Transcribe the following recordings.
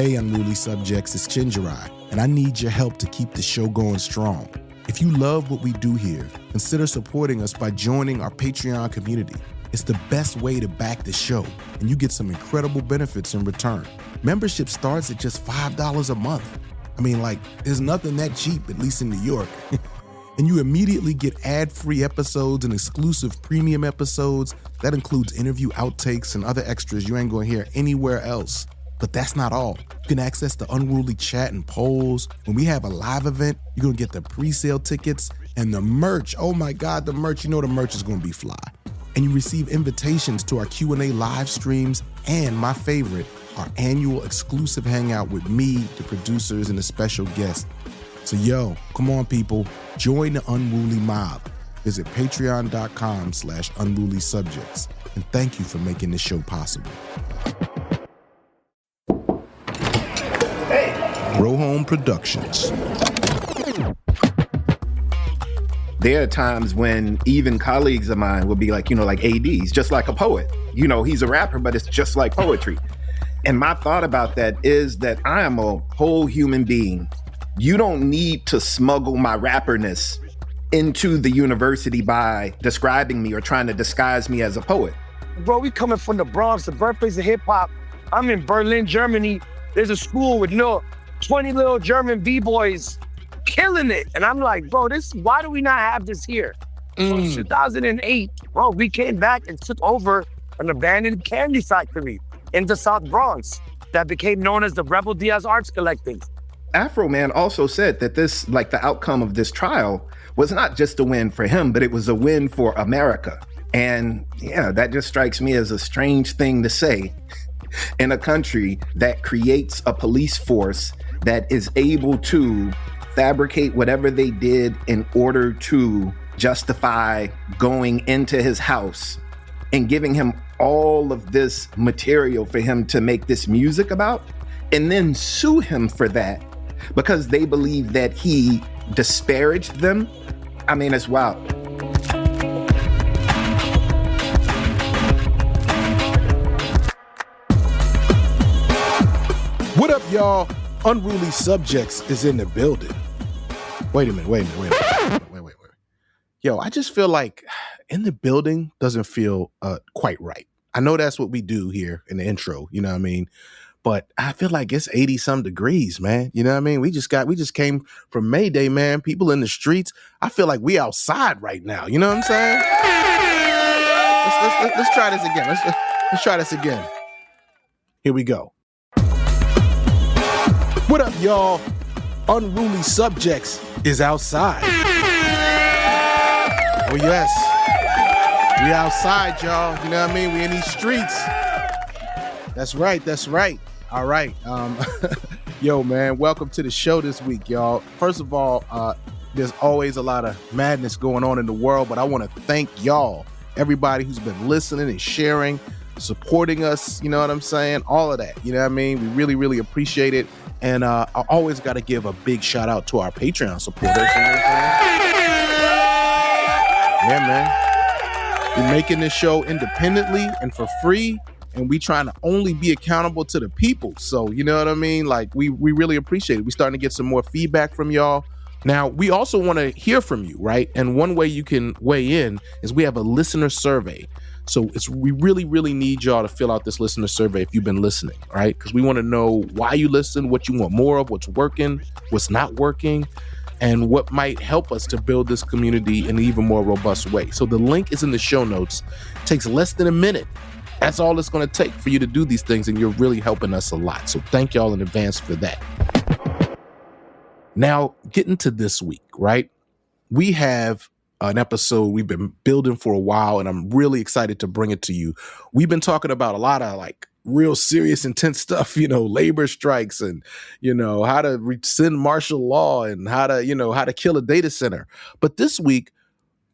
Hey, Unruly subjects, it's Chenjerai, and I need your help to keep the show going strong. If you love what we do here, consider supporting us by joining our Patreon community. It's the best way to back the show, and you get some incredible benefits in return. Membership starts at just $5 a month. I mean, there's nothing that cheap, at least in New York. And you immediately get ad-free episodes and exclusive premium episodes. That includes interview outtakes and other extras you ain't gonna hear anywhere else. But that's not all. You can access the Unruly chat and polls. When we have a live event, you're gonna get the pre-sale tickets and the merch. Oh my God, the merch. You know the merch is gonna be fly. And you receive invitations to our Q&A live streams and, my favorite, our annual exclusive hangout with me, the producers, and a special guest. So yo, come on people, join the Unruly mob. Visit patreon.com/unruly subjects. And thank you for making this show possible. Row Home Productions. There are times when even colleagues of mine will be like AD's just like a poet. He's a rapper, but it's just like poetry. And my thought about that is that I am a whole human being. You don't need to smuggle my rapperness into the university by describing me or trying to disguise me as a poet. Bro, we coming from the Bronx, the birthplace of hip hop. I'm in Berlin, Germany. There's a school with 20 little German B-boys killing it. And I'm like, bro, why do we not have this here? So in 2008, bro, we came back and took over an abandoned candy factory in the South Bronx that became known as the Rebel Diaz Arts Collective. Afro Man also said that this, the outcome of this trial was not just a win for him, but it was a win for America. And yeah, that just strikes me as a strange thing to say in a country that creates a police force that is able to fabricate whatever they did in order to justify going into his house and giving him all of this material for him to make this music about, and then sue him for that because they believe that he disparaged them. I mean, it's wild. What up, y'all? Unruly Subjects is in the building. Wait a minute. Yo, I just feel like in the building doesn't feel quite right. I know that's what we do here in the intro, you know what I mean? But I feel like it's 80 some degrees, man. You know what I mean? We just came from May Day, man. People in the streets. I feel like we outside right now. You know what I'm saying? Let's try this again. Let's try this again. Here we go. What up, y'all? Unruly Subjects is outside. Oh, yes. We outside, y'all. You know what I mean? We in these streets. That's right. All right. Yo, man, welcome to the show this week, y'all. First of all, there's always a lot of madness going on in the world, but I want to thank y'all, everybody who's been listening and sharing, supporting us, you know what I'm saying? All of that, you know what I mean? We really, really appreciate it. And I always got to give a big shout out to our Patreon supporters. You know what I'm saying? Yeah, man. We're making this show independently and for free, and we trying to only be accountable to the people. So, you know what I mean? We really appreciate it. We're starting to get some more feedback from y'all. Now, we also want to hear from you, right? And one way you can weigh in is we have a listener survey. So we really, really need y'all to fill out this listener survey if you've been listening, right? Because we want to know why you listen, what you want more of, what's working, what's not working, and what might help us to build this community in an even more robust way. So the link is in the show notes. It takes less than a minute. That's all it's going to take for you to do these things, and you're really helping us a lot. So thank y'all in advance for that. Now, getting to this week, right? We have an episode we've been building for a while, and I'm really excited to bring it to you. We've been talking about a lot of real serious, intense stuff, labor strikes and, how to rescind martial law and how to kill a data center. But this week,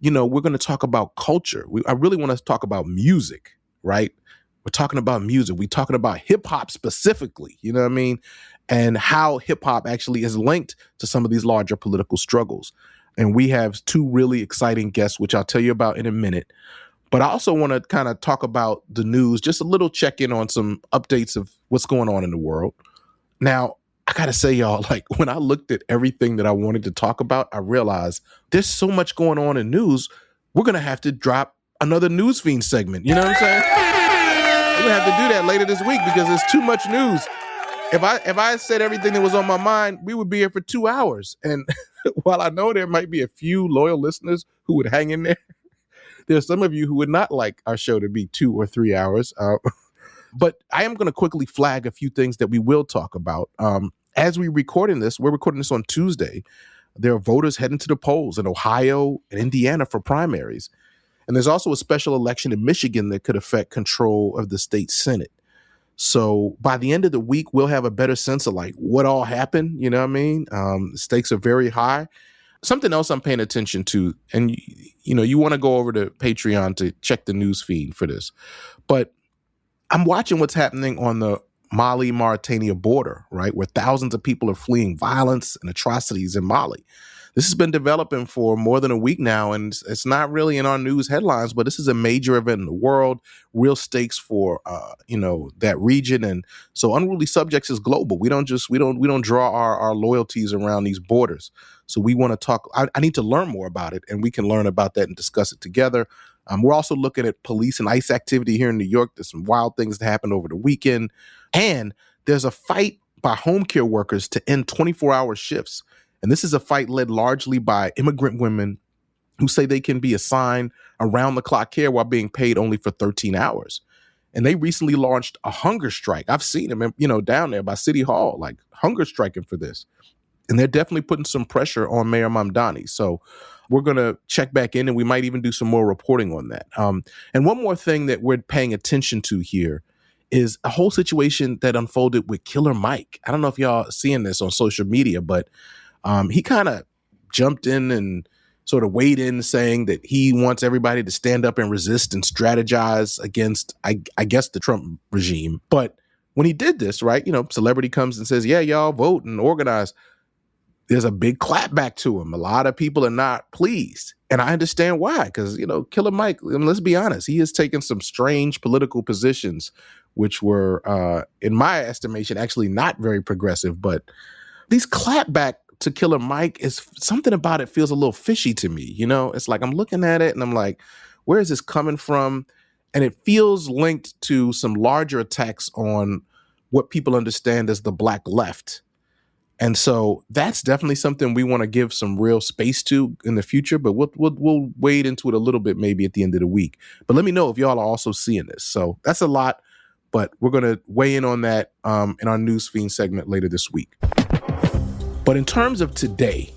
we're going to talk about culture. I really want to talk about music, right? We're talking about music. We're talking about hip hop specifically, you know what I mean? And how hip hop actually is linked to some of these larger political struggles. And we have two really exciting guests, which I'll tell you about in a minute. But I also want to kind of talk about the news, just a little check-in on some updates of what's going on in the world. Now, I gotta say, y'all, like when I looked at everything that I wanted to talk about, I realized there's so much going on in news. We're gonna have to drop another news fiend segment. You know what I'm saying? We're gonna have to do that later this week because there's too much news. If I said everything that was on my mind, we would be here for 2 hours. And while I know there might be a few loyal listeners who would hang in there, there's some of you who would not like our show to be 2 or 3 hours. But I am going to quickly flag a few things that we will talk about. As we're recording this on Tuesday. There are voters heading to the polls in Ohio and Indiana for primaries. And there's also a special election in Michigan that could affect control of the state Senate. So by the end of the week, we'll have a better sense of like what all happened. You know what I mean? The stakes are very high. Something else I'm paying attention to, and you want to go over to Patreon to check the news feed for this, but I'm watching what's happening on the Mali-Mauritania border, right, where thousands of people are fleeing violence and atrocities in Mali. This has been developing for more than a week now, and it's not really in our news headlines, but this is a major event in the world, real stakes for that region. And so Unruly Subjects is global. We don't draw our loyalties around these borders. So we want to talk. I need to learn more about it, and we can learn about that and discuss it together. We're also looking at police and ICE activity here in New York. There's some wild things that happened over the weekend. And there's a fight by home care workers to end 24-hour shifts. And this is a fight led largely by immigrant women who say they can be assigned around-the-clock care while being paid only for 13 hours. And they recently launched a hunger strike. I've seen them, down there by City Hall, like hunger striking for this. And they're definitely putting some pressure on Mayor Mamdani. So we're going to check back in, and we might even do some more reporting on that. And one more thing that we're paying attention to here is a whole situation that unfolded with Killer Mike. I don't know if y'all seeing this on social media, but he kind of jumped in and sort of weighed in saying that he wants everybody to stand up and resist and strategize against, I guess, the Trump regime. But when he did this, right, celebrity comes and says, yeah, y'all vote and organize. There's a big clapback to him. A lot of people are not pleased. And I understand why, because, Killer Mike, let's be honest, he has taken some strange political positions, which were, in my estimation, actually not very progressive. But these clapback to Killer Mike is something about it feels a little fishy to me. It's like I'm looking at it and I'm like, where is this coming from? And it feels linked to some larger attacks on what people understand as the Black left. And so that's definitely something we want to give some real space to in the future, but we'll wade into it a little bit maybe at the end of the week. But let me know if y'all are also seeing this. So that's a lot, but we're going to weigh in on that in our News Fiend segment later this week. But in terms of today,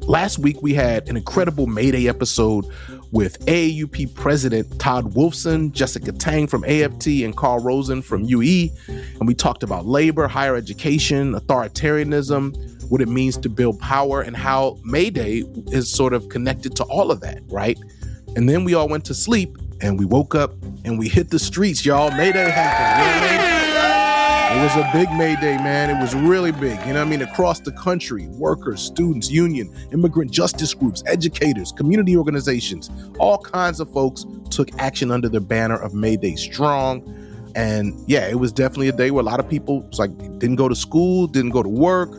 last week we had an incredible May Day episode with AAUP President Todd Wolfson, Jessica Tang from AFT, and Carl Rosen from UE. And we talked about labor, higher education, authoritarianism, what it means to build power, and how May Day is sort of connected to all of that, right? And then we all went to sleep, and we woke up, and we hit the streets, y'all. May Day happened, you know what I mean? It was a big May Day, man. It was really big. Across the country, workers, students, union, immigrant justice groups, educators, community organizations, all kinds of folks took action under the banner of May Day Strong. And yeah, it was definitely a day where a lot of people didn't go to school, didn't go to work.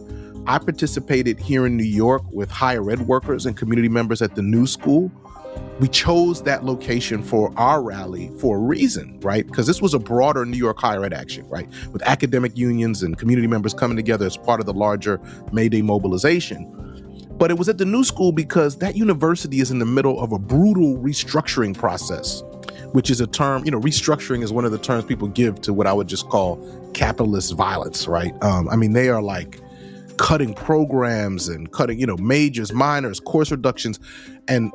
I participated here in New York with higher ed workers and community members at the New School. We chose that location for our rally for a reason, right? Because this was a broader New York higher ed action, right? With academic unions and community members coming together as part of the larger May Day mobilization. But it was at the New School because that university is in the middle of a brutal restructuring process, which is a term, restructuring is one of the terms people give to what I would just call capitalist violence, right? They are like cutting programs and cutting, majors, minors, course reductions, and,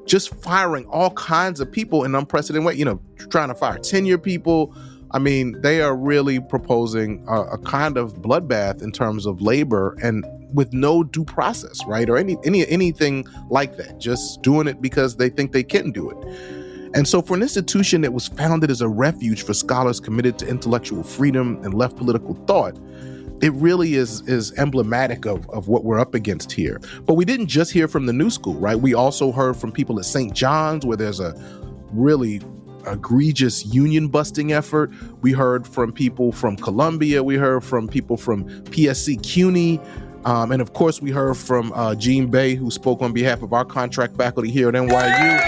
just firing all kinds of people in unprecedented way, trying to fire tenure people. They are really proposing a kind of bloodbath in terms of labor and with no due process, right? Or anything like that, just doing it because they think they can do it. And so for an institution that was founded as a refuge for scholars committed to intellectual freedom and left political thought, it really is emblematic of what we're up against here. But we didn't just hear from the New School, right? We also heard from people at St. John's, where there's a really egregious union busting effort. We heard from people from Columbia. We heard from people from PSC CUNY. And of course, we heard from Gene Bay, who spoke on behalf of our contract faculty here at NYU.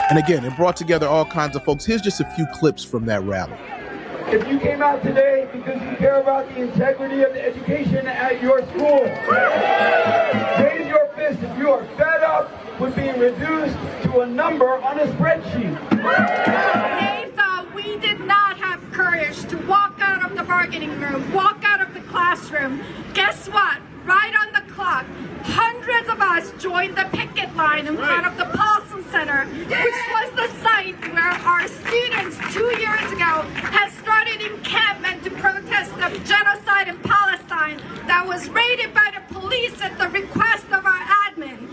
And again, it brought together all kinds of folks. Here's just a few clips from that rally. If you came out today because you care about the integrity of the education at your school, raise your fist if you are fed up with being reduced to a number on a spreadsheet. They thought we did not have courage to walk out of the bargaining room, walk out of the classroom. Guess what? Right on the clock, hundreds of us joined the picket line in front of the Paulson Center, which was the site where our students 2 years ago had started encampment to protest the genocide in Palestine that was raided by the police at the request of our admin.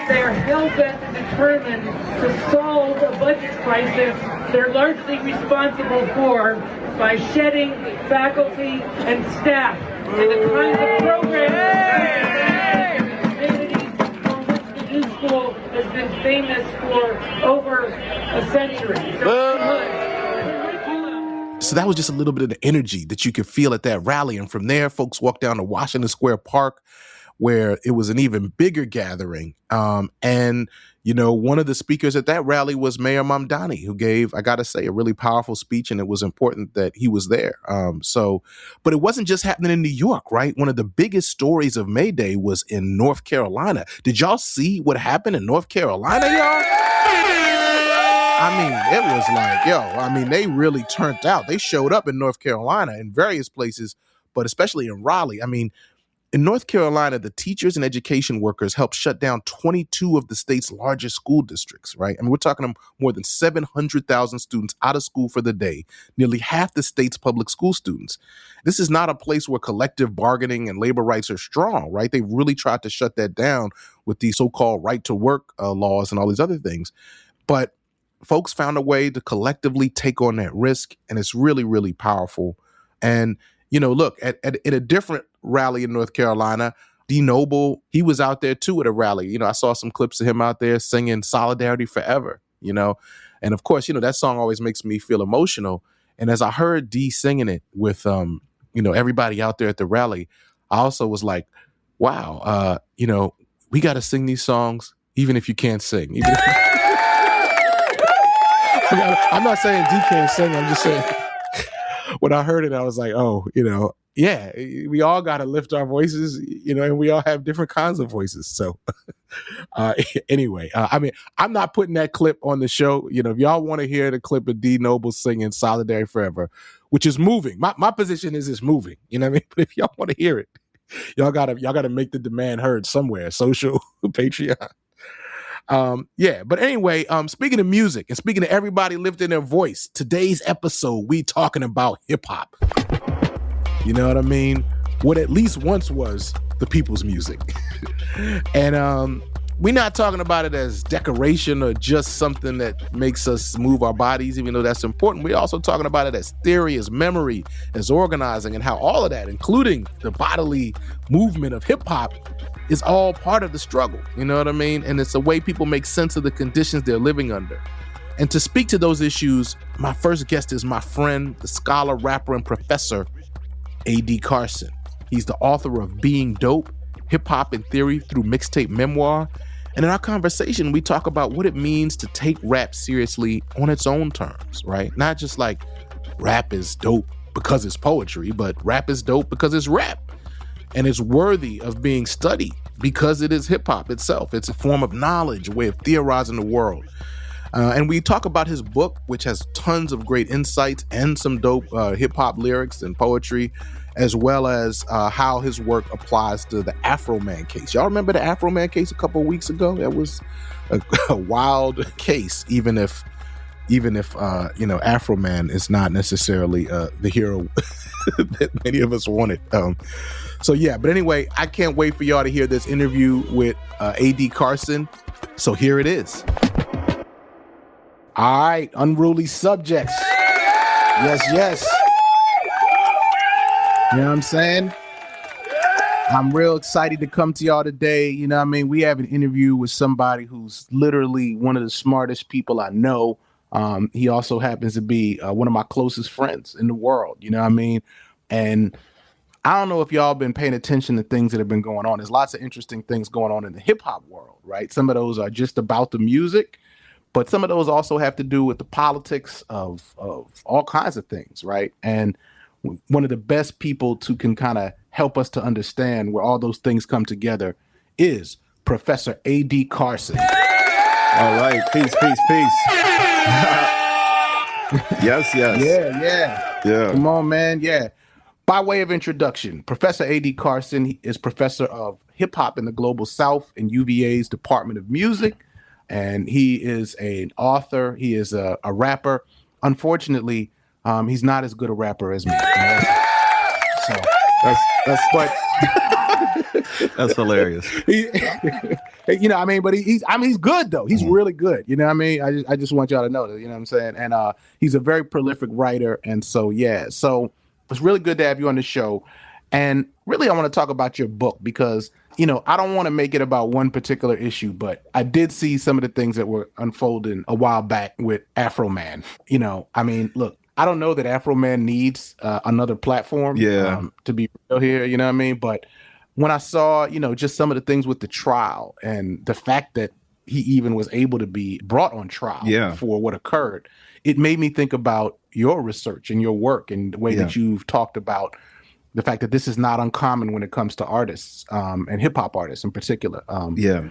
They are hell-bent and determined to solve a budget crisis they're largely responsible for by shedding faculty and staff and the kinds of programs for which the new school has been famous for over a century. So that was just a little bit of the energy that you could feel at that rally. And from there, folks walked down to Washington Square Park, where it was an even bigger gathering. And, you know, one of the speakers at that rally was Mayor Mamdani, who gave, I got to say, a really powerful speech, and it was important that he was there. But it wasn't just happening in New York, right? One of the biggest stories of May Day was in North Carolina. Did y'all see what happened in North Carolina, y'all? I mean, it was like, they really turned out. They showed up in North Carolina in various places, but especially in Raleigh. I mean, in North Carolina, the teachers and education workers helped shut down 22 of the state's largest school districts, right? I mean, we're talking more than 700,000 students out of school for the day, nearly half the state's public school students. This is not a place where collective bargaining and labor rights are strong, right? They really tried to shut that down with these so-called right to work laws and all these other things. But folks found a way to collectively take on that risk, and it's really, really powerful. And, you know, look, at a different rally in North Carolina, D. Noble, he was out there too at a rally. You know, I saw some clips of him out there singing Solidarity Forever, you know. And of course, you know, that song always makes me feel emotional. And as I heard D singing it with, everybody out there at the rally, I also was like, wow, we got to sing these songs even if you can't sing. I'm not saying D can't sing. I'm just saying when I heard it, I was like, yeah, we all got to lift our voices, and we all have different kinds of voices. So anyway, I'm not putting that clip on the show. If y'all want to hear the clip of D. Noble singing Solidarity Forever, which is moving. My position is it's moving. You know what I mean? But if y'all want to hear it, y'all gotta make the demand heard somewhere. Social, Patreon. But anyway, speaking of music and speaking of everybody lifting their voice, today's episode, we talking about hip hop. You know what I mean? What at least once was the people's music. And we're not talking about it as decoration or just something that makes us move our bodies, even though that's important. We're also talking about it as theory, as memory, as organizing, and how all of that, including the bodily movement of hip hop, is all part of the struggle. You know what I mean? And it's a way people make sense of the conditions they're living under. And to speak to those issues, my first guest is my friend, the scholar, rapper, and professor, A.D. Carson. He's the author of Being Dope, Hip Hop and Theory Through Mixtape Memoir. And in our conversation, we talk about what it means to take rap seriously on its own terms, right? Not just like rap is dope because it's poetry, but rap is dope because it's rap. And it's worthy of being studied because it is hip hop itself. It's a form of knowledge, a way of theorizing the world. And we talk about his book, which has tons of great insights and some dope hip hop lyrics and poetry, as well as how his work applies to the Afro Man case. Y'all remember the Afro Man case a couple of weeks ago? That was a wild case, even if Afro Man is not necessarily the hero that many of us wanted. But anyway, I can't wait for y'all to hear this interview with A.D. Carson. So here it is. All right, unruly subjects. Yes. You know what I'm saying? I'm real excited to come to y'all today. You know what I mean? We have an interview with somebody who's literally one of the smartest people I know. He also happens to be one of my closest friends in the world. You know what I mean? And I don't know if y'all been paying attention to things that have been going on. There's lots of interesting things going on in the hip hop world, right? Some of those are just about the music, but some of those also have to do with the politics of all kinds of things, right? And one of the best people to can kind of help us to understand where all those things come together is Professor A.D. Carson. All right. Peace. Yes. Yeah. Come on, man. Yeah. By way of introduction, Professor A.D. Carson is professor of hip hop in the Global South in UVA's Department of Music. And he is an author. He is a rapper. Unfortunately, he's not as good a rapper as me. So that's hilarious. You know, I mean, but he's good though. He's really good. You know what I mean? I just want y'all to know that, you know what I'm saying? And he's a very prolific writer. And so, yeah, so it's really good to have you on the show. And really, I want to talk about your book because, you know, I don't want to make it about one particular issue, but I did see some of the things that were unfolding a while back with Afro Man. You know, I mean, look, I don't know that Afro Man needs another platform to be real here, you know what I mean? But when I saw, you know, just some of the things with the trial and the fact that he even was able to be brought on trial for what occurred, it made me think about your research and your work and the way that you've talked about the fact that this is not uncommon when it comes to artists and hip hop artists in particular.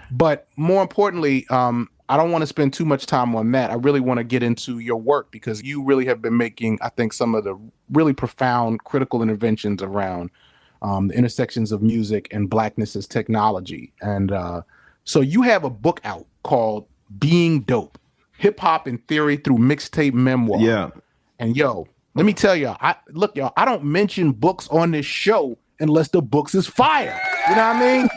But more importantly, I don't want to spend too much time on that. I really want to get into your work because you really have been making, I think, some of the really profound critical interventions around the intersections of music and Blackness as technology. And so you have a book out called Being Dope, Hip Hop in Theory Through Mixtape Memoir. Yeah. And yo, let me tell y'all, I don't mention books on this show unless the books is fire. You know what I mean?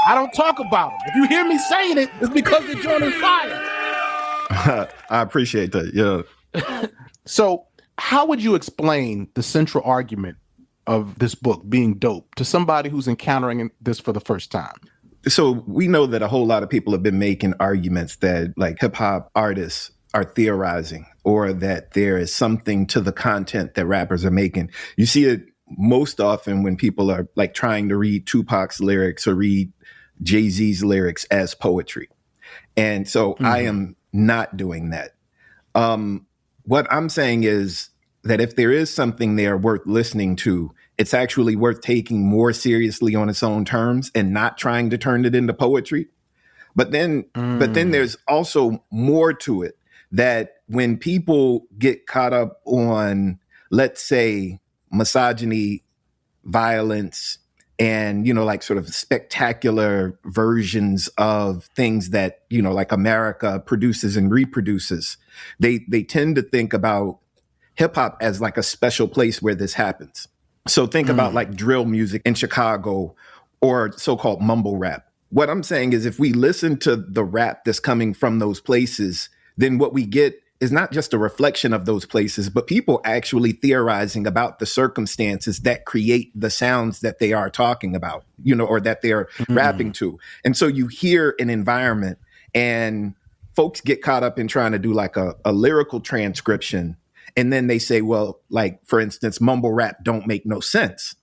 I don't talk about them. If you hear me saying it, it's because the joint is fire. I appreciate that. Yeah. So how would you explain the central argument of this book, Being Dope, to somebody who's encountering this for the first time? So we know that a whole lot of people have been making arguments that like hip hop artists are theorizing or that there is something to the content that rappers are making. You see it most often when people are like trying to read Tupac's lyrics or read Jay-Z's lyrics as poetry. And so I am not doing that. What I'm saying is that if there is something there worth listening to, it's actually worth taking more seriously on its own terms and not trying to turn it into poetry. But then there's also more to it, that when people get caught up on, let's say, misogyny, violence, and, you know, like sort of spectacular versions of things that, you know, like America produces and reproduces, they tend to think about hip hop as like a special place where this happens. So think about like drill music in Chicago or so-called mumble rap. What I'm saying is if we listen to the rap that's coming from those places, then what we get is not just a reflection of those places, but people actually theorizing about the circumstances that create the sounds that they are talking about, you know, or that they're rapping to. And so you hear an environment and folks get caught up in trying to do like a lyrical transcription. And then they say, well, like, for instance, mumble rap don't make no sense.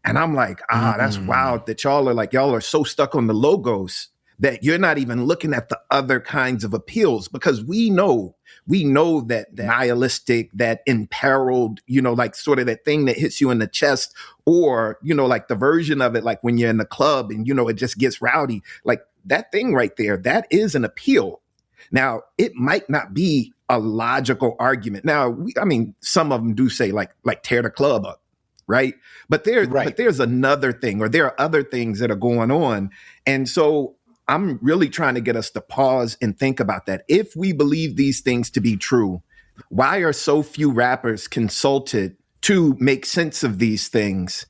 And I'm like, that's wild that y'all are so stuck on the logos that you're not even looking at the other kinds of appeals, because we know that nihilistic, that imperiled, you know, like sort of that thing that hits you in the chest, or, you know, like the version of it, like when you're in the club and, you know, it just gets rowdy, like that thing right there, that is an appeal. Now, it might not be a logical argument. Now, some of them do say like tear the club up, right? But there's another thing, or there are other things that are going on. And so I'm really trying to get us to pause and think about that. If we believe these things to be true, why are so few rappers consulted to make sense of these things?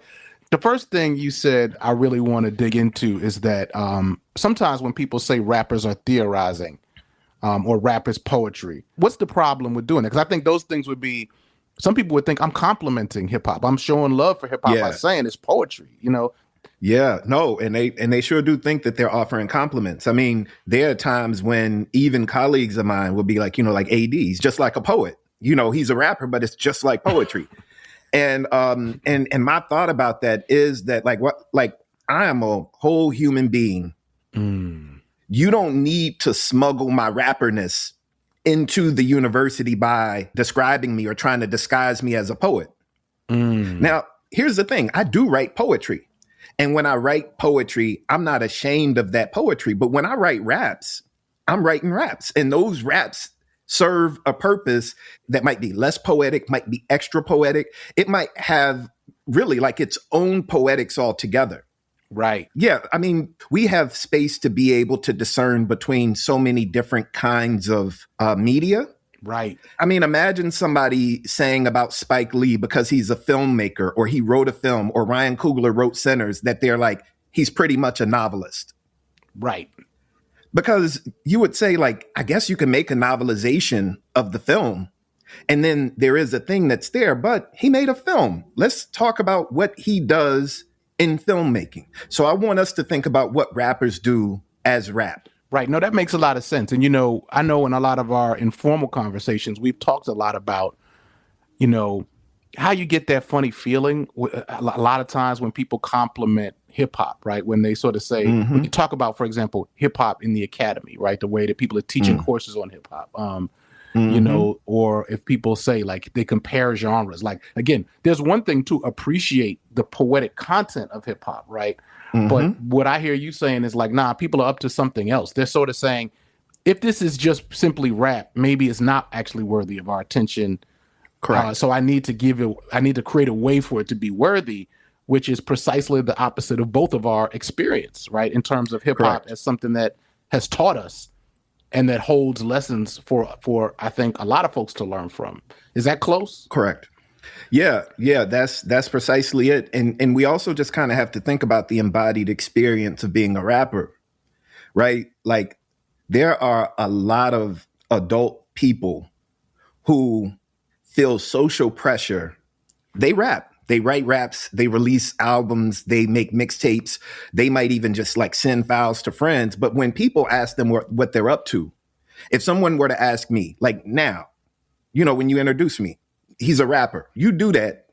The first thing you said I really want to dig into is that sometimes when people say rappers are theorizing or rappers poetry, what's the problem with doing it? Because I think those things would be, some people would think I'm complimenting hip hop. I'm showing love for hip hop by saying it's poetry, you know? Yeah, no, and they sure do think that they're offering compliments. I mean, there are times when even colleagues of mine will be like, like AD's just like a poet. He's a rapper, but it's just like poetry. And my thought about that is that like I am a whole human being. You don't need to smuggle my rapperness into the university by describing me or trying to disguise me as a poet. Now, here's the thing. I do write poetry. And when I write poetry, I'm not ashamed of that poetry. But when I write raps, I'm writing raps. And those raps serve a purpose that might be less poetic, might be extra poetic. It might have really like its own poetics altogether. Right. Yeah. I mean, we have space to be able to discern between so many different kinds of media. Right. I mean, imagine somebody saying about Spike Lee because he's a filmmaker or he wrote a film, or Ryan Coogler wrote Sinners, that they're like, he's pretty much a novelist. Right. Because you would say, like, I guess you can make a novelization of the film. And then there is a thing that's there, but he made a film. Let's talk about what he does in filmmaking. So I want us to think about what rappers do as rap. Right. No, that makes a lot of sense. And, I know in a lot of our informal conversations, we've talked a lot about, how you get that funny feeling a lot of times when people compliment hip hop, right? When they sort of say, when you talk about, for example, hip hop in the academy, right? The way that people are teaching courses on hip hop, or if people say like they compare genres, like, again, there's one thing to appreciate the poetic content of hip hop, right? But what I hear you saying is like, nah, people are up to something else. They're sort of saying, if this is just simply rap, maybe it's not actually worthy of our attention. Correct. So I need to create a way for it to be worthy, which is precisely the opposite of both of our experience, right? In terms of hip hop as something that has taught us and that holds lessons for I think a lot of folks to learn from. Is that close? Correct. Yeah, that's precisely it. And we also just kind of have to think about the embodied experience of being a rapper, right? Like, there are a lot of adult people who feel social pressure. They rap, they write raps, they release albums, they make mixtapes. They might even just like send files to friends. But when people ask them what they're up to, if someone were to ask me, like now, when you introduce me, he's a rapper. You do that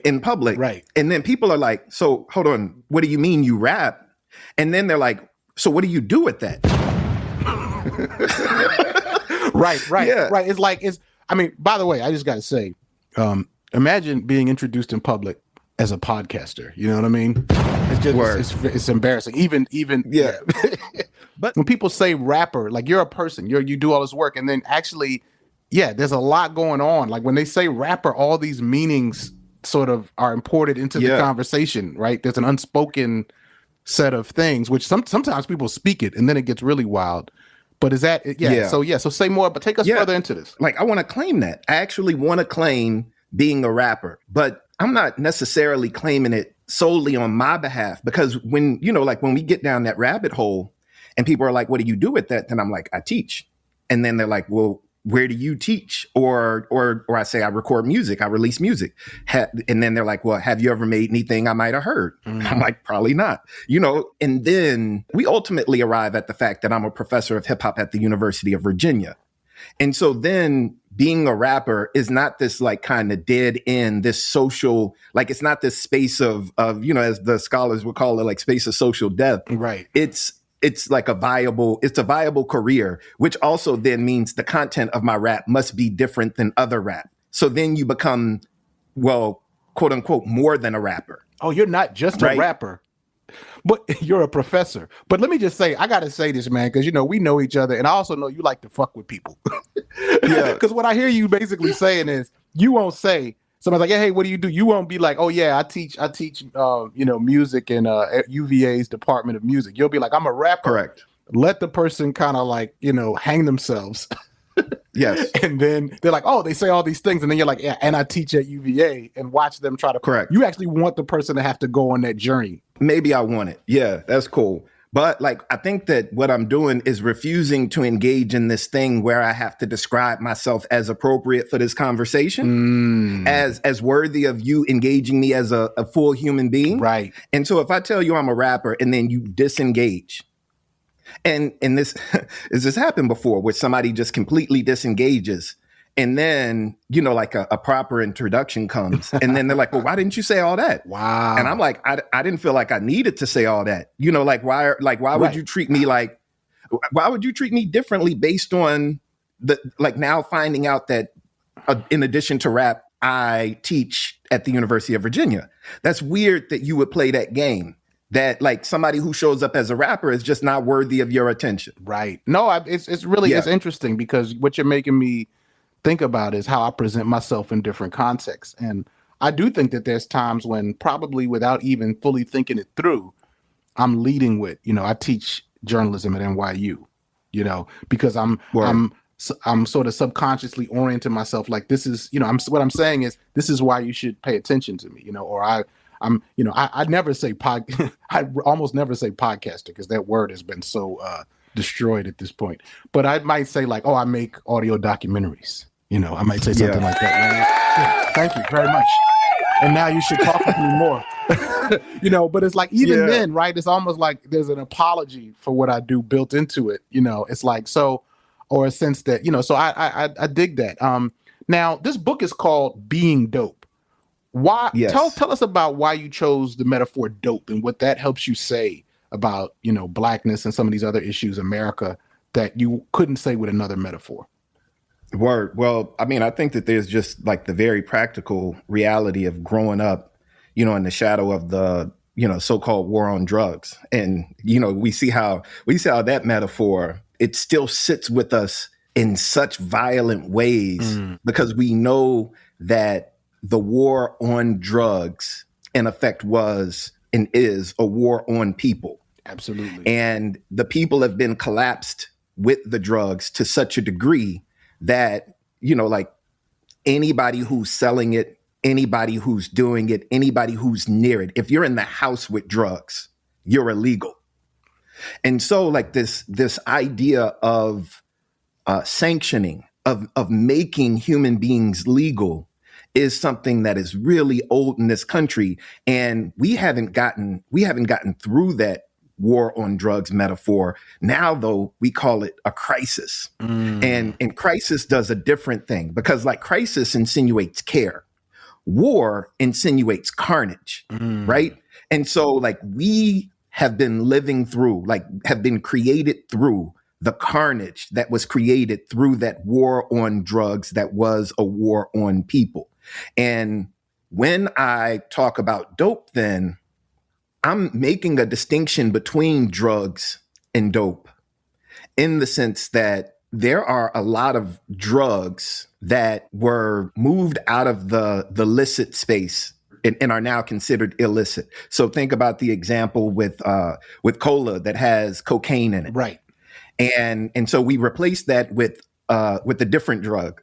in public. Right. And then people are like, so hold on, what do you mean you rap? And then they're like, so what do you do with that? Right. It's by the way, I just got to say, imagine being introduced in public as a podcaster. You know what I mean? It's just, it's embarrassing. Even. Yeah. But when people say rapper, like, you're a person, you do all this work. And then actually, there's a lot going on. Like, when they say rapper, all these meanings sort of are imported into the conversation, right? There's an unspoken set of things, which sometimes people speak it and then it gets really wild. But is that, so say more, but take us further into this. Like, I want to claim that. I actually want to claim being a rapper, but I'm not necessarily claiming it solely on my behalf, because when, when we get down that rabbit hole and people are like, what do you do with that? Then I'm like, I teach. And then they're like, well, where do you teach? Or I say I record music, I release music. And then they're like, well, have you ever made anything I might have heard? I'm like, probably not. And then we ultimately arrive at the fact that I'm a professor of hip hop at the University of Virginia. And so then being a rapper is not this like kind of dead end, this social, like, it's not this space of, as the scholars would call it, like space of social death. Right. It's like a viable career, which also then means the content of my rap must be different than other rap. So then you become, well, quote unquote, more than a rapper. Oh, you're not just a rapper, but you're a professor. But let me just say, I got to say this, man, because, we know each other. And I also know you like to fuck with people. Yeah. Because what I hear you basically saying is, you won't say, somebody's like, hey, what do you do? You won't be like, oh yeah, I teach, music in UVA's Department of Music. You'll be like, I'm a rapper. Correct. Let the person kind of like, hang themselves. Yes. And then they're like, oh, they say all these things. And then you're like, yeah, and I teach at UVA, and watch them try to. Correct. You actually want the person to have to go on that journey. Maybe I want it. Yeah, that's cool. But like, I think that what I'm doing is refusing to engage in this thing where I have to describe myself as appropriate for this conversation, as worthy of you engaging me as a full human being. Right. And so if I tell you I'm a rapper and then you disengage, and this has this happened before where somebody just completely disengages, and then, you know, like a proper introduction comes, and then they're like, well, why didn't you say all that? Wow. And I'm like, I didn't feel like I needed to say all that. You know, like, why would you treat me like, why would you treat me differently based on now finding out that in addition to rap, I teach at the University of Virginia. That's weird that you would play that game. That like somebody who shows up as a rapper is just not worthy of your attention. Right. No, it's really it's interesting because what you're making me think about is how I present myself in different contexts. And I do think that there's times when probably without even fully thinking it through, I'm leading with, you know, I teach journalism at NYU, you know, because I'm sort of subconsciously orienting myself like this is, you know, what I'm saying is this is why you should pay attention to me, you know, or I'm, you know, I never say I almost never say podcaster because that word has been so destroyed at this point. But I might say like, oh, I make audio documentaries. You know, I might say something like that. Yeah, thank you very much. And now you should talk with me more. You know, but it's like even then, right? It's almost like there's an apology for what I do built into it. You know, it's like so, or a sense that, you know, so I dig that. Now this book is called Being Dope. Why? Yes. Tell us about why you chose the metaphor dope and what that helps you say about, you know, blackness and some of these other issues, America, that you couldn't say with another metaphor. Word. Well, I mean, I think that there's just like the very practical reality of growing up, you know, in the shadow of the, you know, so-called war on drugs. And, you know, we see how that metaphor, it still sits with us in such violent ways because we know that the war on drugs in effect was and is a war on people. Absolutely. And the people have been collapsed with the drugs to such a degree that, you know, like anybody who's selling it, anybody who's doing it, anybody who's near it, if you're in the house with drugs, you're illegal. And so like this idea of sanctioning, of making human beings legal is something that is really old in this country. And we haven't gotten through that war on drugs metaphor. Now, though, we call it a crisis. And crisis does a different thing because like crisis insinuates care. War insinuates carnage, right? And so like we have been living through, like have been created through the carnage that was created through that war on drugs that was a war on people. And when I talk about dope, then I'm making a distinction between drugs and dope in the sense that there are a lot of drugs that were moved out of the licit space and are now considered illicit. So think about the example with cola that has cocaine in it. Right. And so we replaced that with a different drug.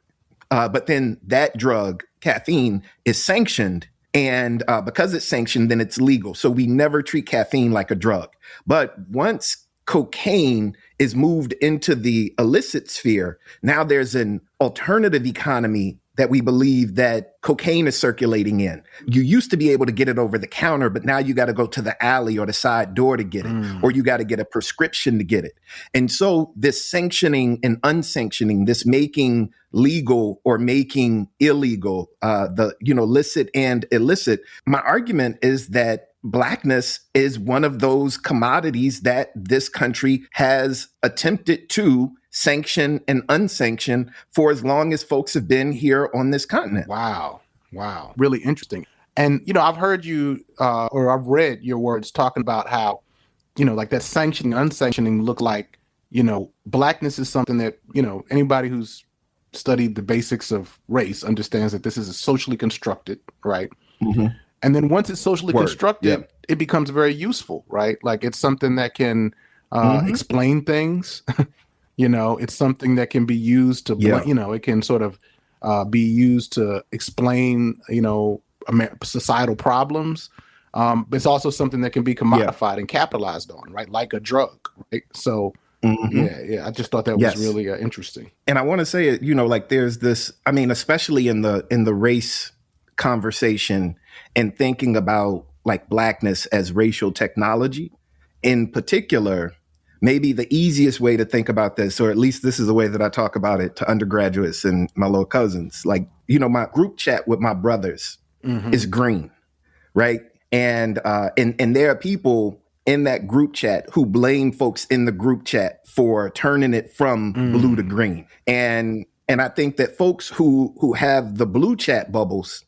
But then that drug, caffeine, is sanctioned. And because it's sanctioned, then it's legal. So we never treat caffeine like a drug. But once cocaine is moved into the illicit sphere, now there's an alternative economy that we believe that cocaine is circulating in. You used to be able to get it over the counter, but now you got to go to the alley or the side door to get it, or you got to get a prescription to get it. And so this sanctioning and unsanctioning, this making legal or making illegal, the, you know, licit and illicit, my argument is that Blackness is one of those commodities that this country has attempted to sanction and unsanction for as long as folks have been here on this continent. Wow. Really interesting. And, you know, I've heard you or I've read your words talking about how, you know, like that sanctioning, unsanctioning look like, you know, Blackness is something that, you know, anybody who's studied the basics of race understands that this is socially constructed, right? Mm-hmm. And then once it's socially constructed, it becomes very useful, right? Like it's something that can explain things. You know, it's something that can be used to, you know, it can sort of be used to explain, you know, societal problems. But it's also something that can be commodified and capitalized on, right? Like a drug, right? So, I just thought that was really interesting. And I want to say, like there's this, I mean, especially in the race conversation and thinking about like blackness as racial technology in particular, maybe the easiest way to think about this, or at least this is the way that I talk about it to undergraduates and my little cousins, like, my group chat with my brothers is green, right? And there are people in that group chat who blame folks in the group chat for turning it from blue to green. And I think that folks who have the blue chat bubbles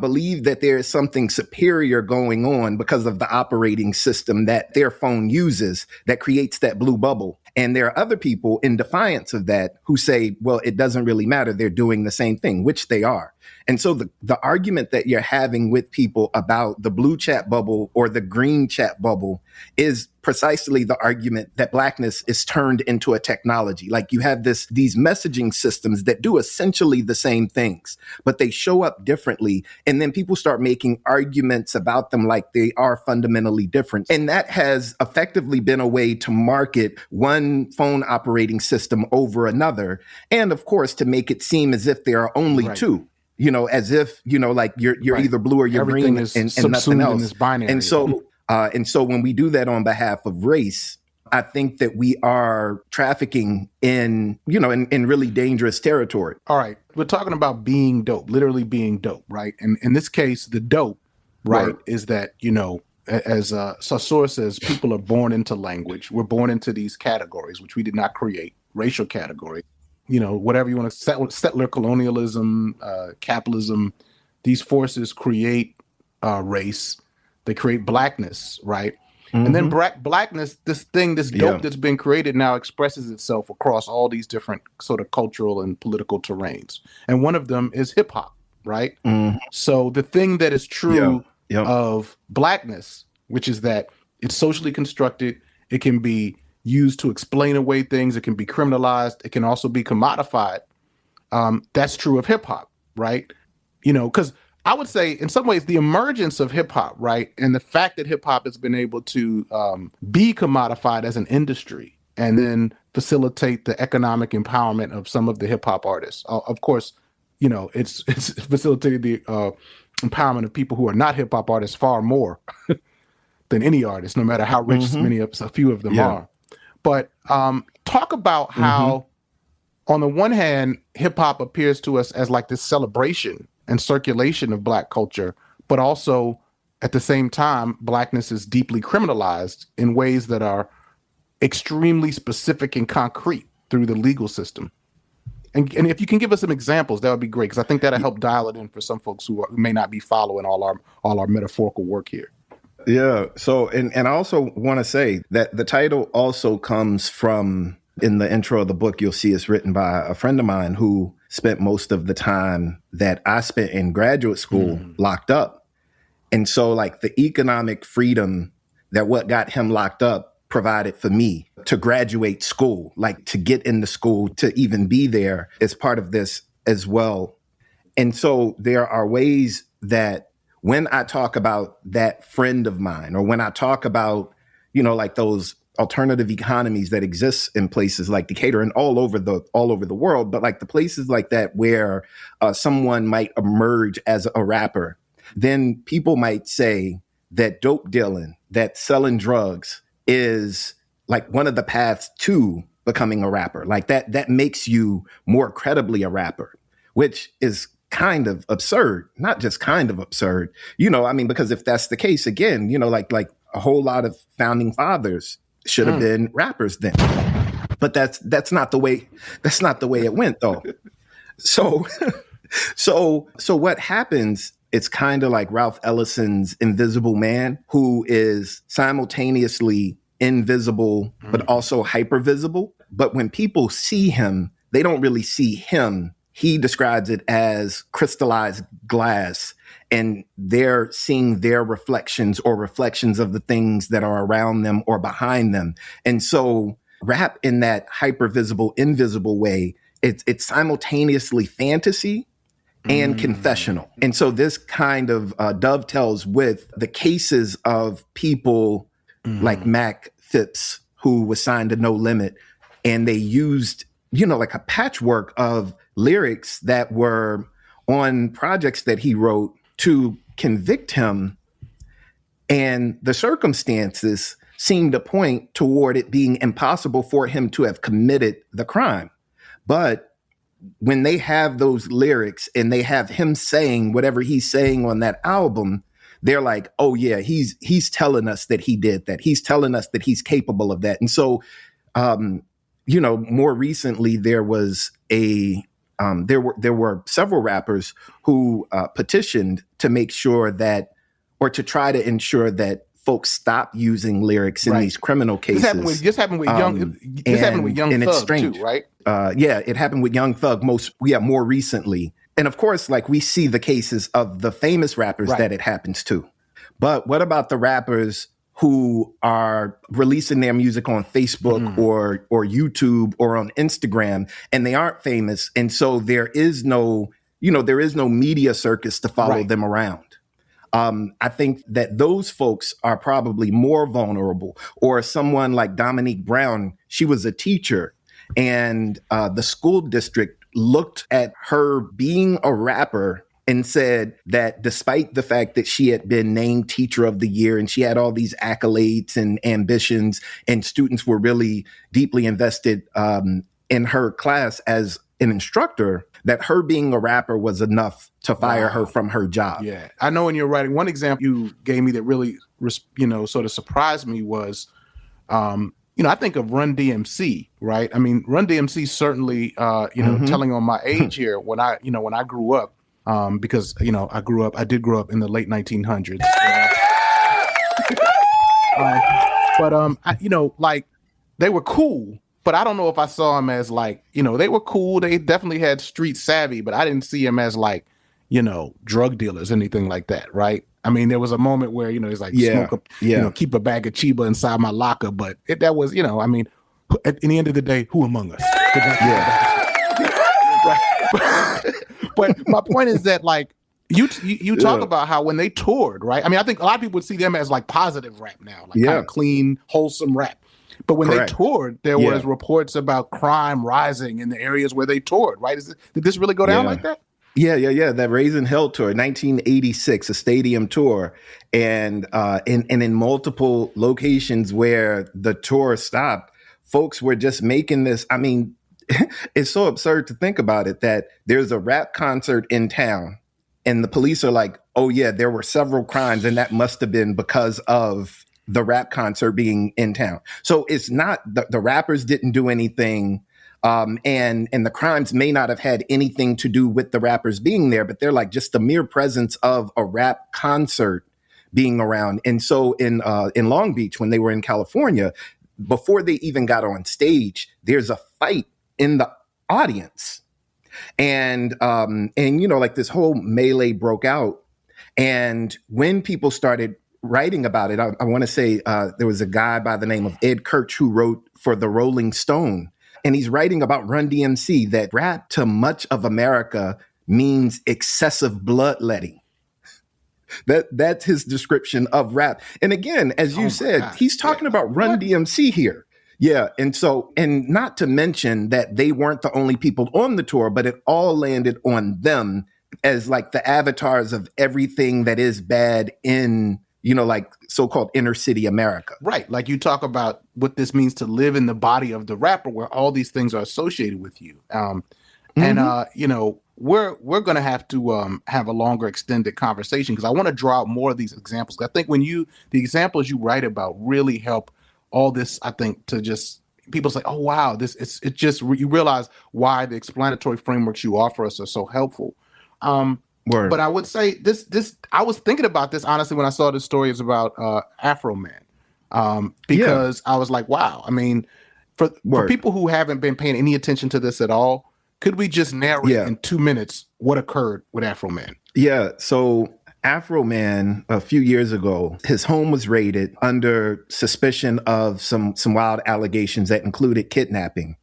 believe that there is something superior going on because of the operating system that their phone uses that creates that blue bubble. And there are other people in defiance of that who say, well, it doesn't really matter. They're doing the same thing, which they are. And so the argument that you're having with people about the blue chat bubble or the green chat bubble is precisely the argument that blackness is turned into a technology. Like you have these messaging systems that do essentially the same things, but they show up differently. And then people start making arguments about them like they are fundamentally different. And that has effectively been a way to market one phone operating system over another. And of course, to make it seem as if there are only two. As if, like you're either blue or you're Everything green is and nothing else. in this binary. And so when we do that on behalf of race, I think that we are trafficking in really dangerous territory. All right. We're talking about being dope, literally being dope, right? And in this case, the dope, right, is that, as Saussure says, people are born into language. We're born into these categories, which we did not create, racial category. Whatever you want to settler colonialism, capitalism, these forces create race. They create blackness, right? And then blackness, this dope that's been created now expresses itself across all these different sort of cultural and political terrains. And one of them is hip hop, right? So the thing that is true of blackness, which is that it's socially constructed, it can be used to explain away things. It can be criminalized. It can also be commodified. That's true of hip hop, right? Because I would say in some ways the emergence of hip hop, right? And the fact that hip hop has been able to be commodified as an industry and then facilitate the economic empowerment of some of the hip hop artists. Of course, it's facilitated the empowerment of people who are not hip hop artists far more than any artist, no matter how rich a few of them are. But talk about how, on the one hand, hip hop appears to us as like this celebration and circulation of Black culture, but also at the same time, Blackness is deeply criminalized in ways that are extremely specific and concrete through the legal system. And if you can give us some examples, that would be great, because I think that'll help dial it in for some folks who may not be following all our metaphorical work here. Yeah. So, and I also want to say that the title also comes from, in the intro of the book, you'll see it's written by a friend of mine who spent most of the time that I spent in graduate school locked up. And so like the economic freedom that what got him locked up provided for me to graduate school, like to get into school, to even be there is part of this as well. And so there are ways that when I talk about that friend of mine, or when I talk about, like those alternative economies that exist in places like Decatur and all over the world, but like the places like that where someone might emerge as a rapper, then people might say that dope dealing, that selling drugs is like one of the paths to becoming a rapper. Like that makes you more credibly a rapper, which is kind of absurd, not just kind of absurd, because if that's the case, again, like a whole lot of founding fathers should have been rappers then. But that's not the way it went though. So what happens, it's kind of like Ralph Ellison's Invisible Man, who is simultaneously invisible, but also hypervisible. But when people see him, they don't really see him. He describes it as crystallized glass, and they're seeing their reflections or reflections of the things that are around them or behind them. And so rap in that hypervisible, invisible way, it's simultaneously fantasy and confessional. And so this kind of dovetails with the cases of people like Mac Phipps, who was signed to No Limit, and they used, like a patchwork of lyrics that were on projects that he wrote to convict him. And the circumstances seemed to point toward it being impossible for him to have committed the crime. But when they have those lyrics and they have him saying whatever he's saying on that album, they're like, oh yeah, he's telling us that he did that. He's telling us that he's capable of that. And so, more recently there was there were several rappers who petitioned to make sure that, or to try to ensure that folks stop using lyrics in these criminal cases. This happened with Young Thug too, right? It happened with Young Thug more recently. And of course, like, we see the cases of the famous rappers that it happens to. But what about the rappers who are releasing their music on Facebook or YouTube or on Instagram, and they aren't famous, and so there is no media circus to follow them around? I think that those folks are probably more vulnerable. Or someone like Dominique Brown, she was a teacher, and the school district looked at her being a rapper and said that despite the fact that she had been named Teacher of the Year and she had all these accolades and ambitions, and students were really deeply invested in her class as an instructor, that her being a rapper was enough to fire her from her job. Yeah, I know in your writing, one example you gave me that really, sort of surprised me was, I think of Run DMC, right? I mean, Run DMC certainly, telling on my age here, when I grew up, because, I did grow up in the late 1900s. But they were cool. But I don't know if I saw him as they were cool. They definitely had street savvy, but I didn't see him as drug dealers, anything like that, right? I mean, there was a moment where, he's like, keep a bag of Chiba inside my locker. But that was, at the end of the day, who among us? But my point is that, you talk about how when they toured, right? I mean, I think a lot of people would see them as positive rap now, kind of clean, wholesome rap. But when they toured, there was reports about crime rising in the areas where they toured, right? Did this really go down like that? Yeah. That Raising Hell tour, 1986, a stadium tour. And in multiple locations where the tour stopped, folks were just making this. I mean, it's so absurd to think about it, that there's a rap concert in town and the police are like, oh yeah, there were several crimes and that must have been because of the rap concert being in town. So it's not the rappers didn't do anything. And the crimes may not have had anything to do with the rappers being there, but they're like just the mere presence of a rap concert being around. And so in Long Beach, when they were in California, before they even got on stage, there's a fight in the audience. And this whole melee broke out. And when people started writing about it, I want to say there was a guy by the name of Ed Kirch who wrote for the Rolling Stone, and he's writing about Run DMC, that rap to much of America means excessive bloodletting. That's his description of rap. And again, as you said, he's talking about Run DMC here. Yeah. And not to mention that they weren't the only people on the tour, but it all landed on them as the avatars of everything that is bad in so-called inner city America. Right. Like you talk about what this means to live in the body of the rapper, where all these things are associated with you. And we're going to have to have a longer extended conversation, because I want to draw out more of these examples. I think the examples you write about really help all this, I think, to just people say, oh, wow, you realize why the explanatory frameworks you offer us are so helpful. Word. But I would say this. I was thinking about this honestly when I saw the stories about Afro Man, because I was like, wow. I mean, for people who haven't been paying any attention to this at all, could we just narrate in 2 minutes what occurred with Afro Man? Yeah. So Afro Man, a few years ago, his home was raided under suspicion of some wild allegations that included kidnapping,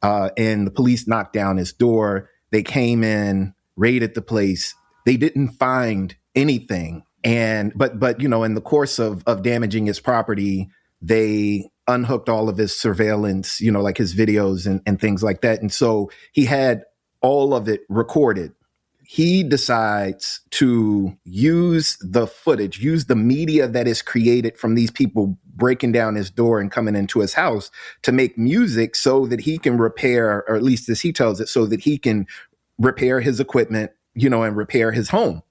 and the police knocked down his door. They came in. raided the place. They didn't find anything. But in the course of damaging his property, they unhooked all of his surveillance, like his videos and things like that. And so he had all of it recorded. He decides to use the footage, use the media that is created from these people breaking down his door and coming into his house to make music so that he can repair, or at least as he tells it, so that he can repair his equipment, and repair his home.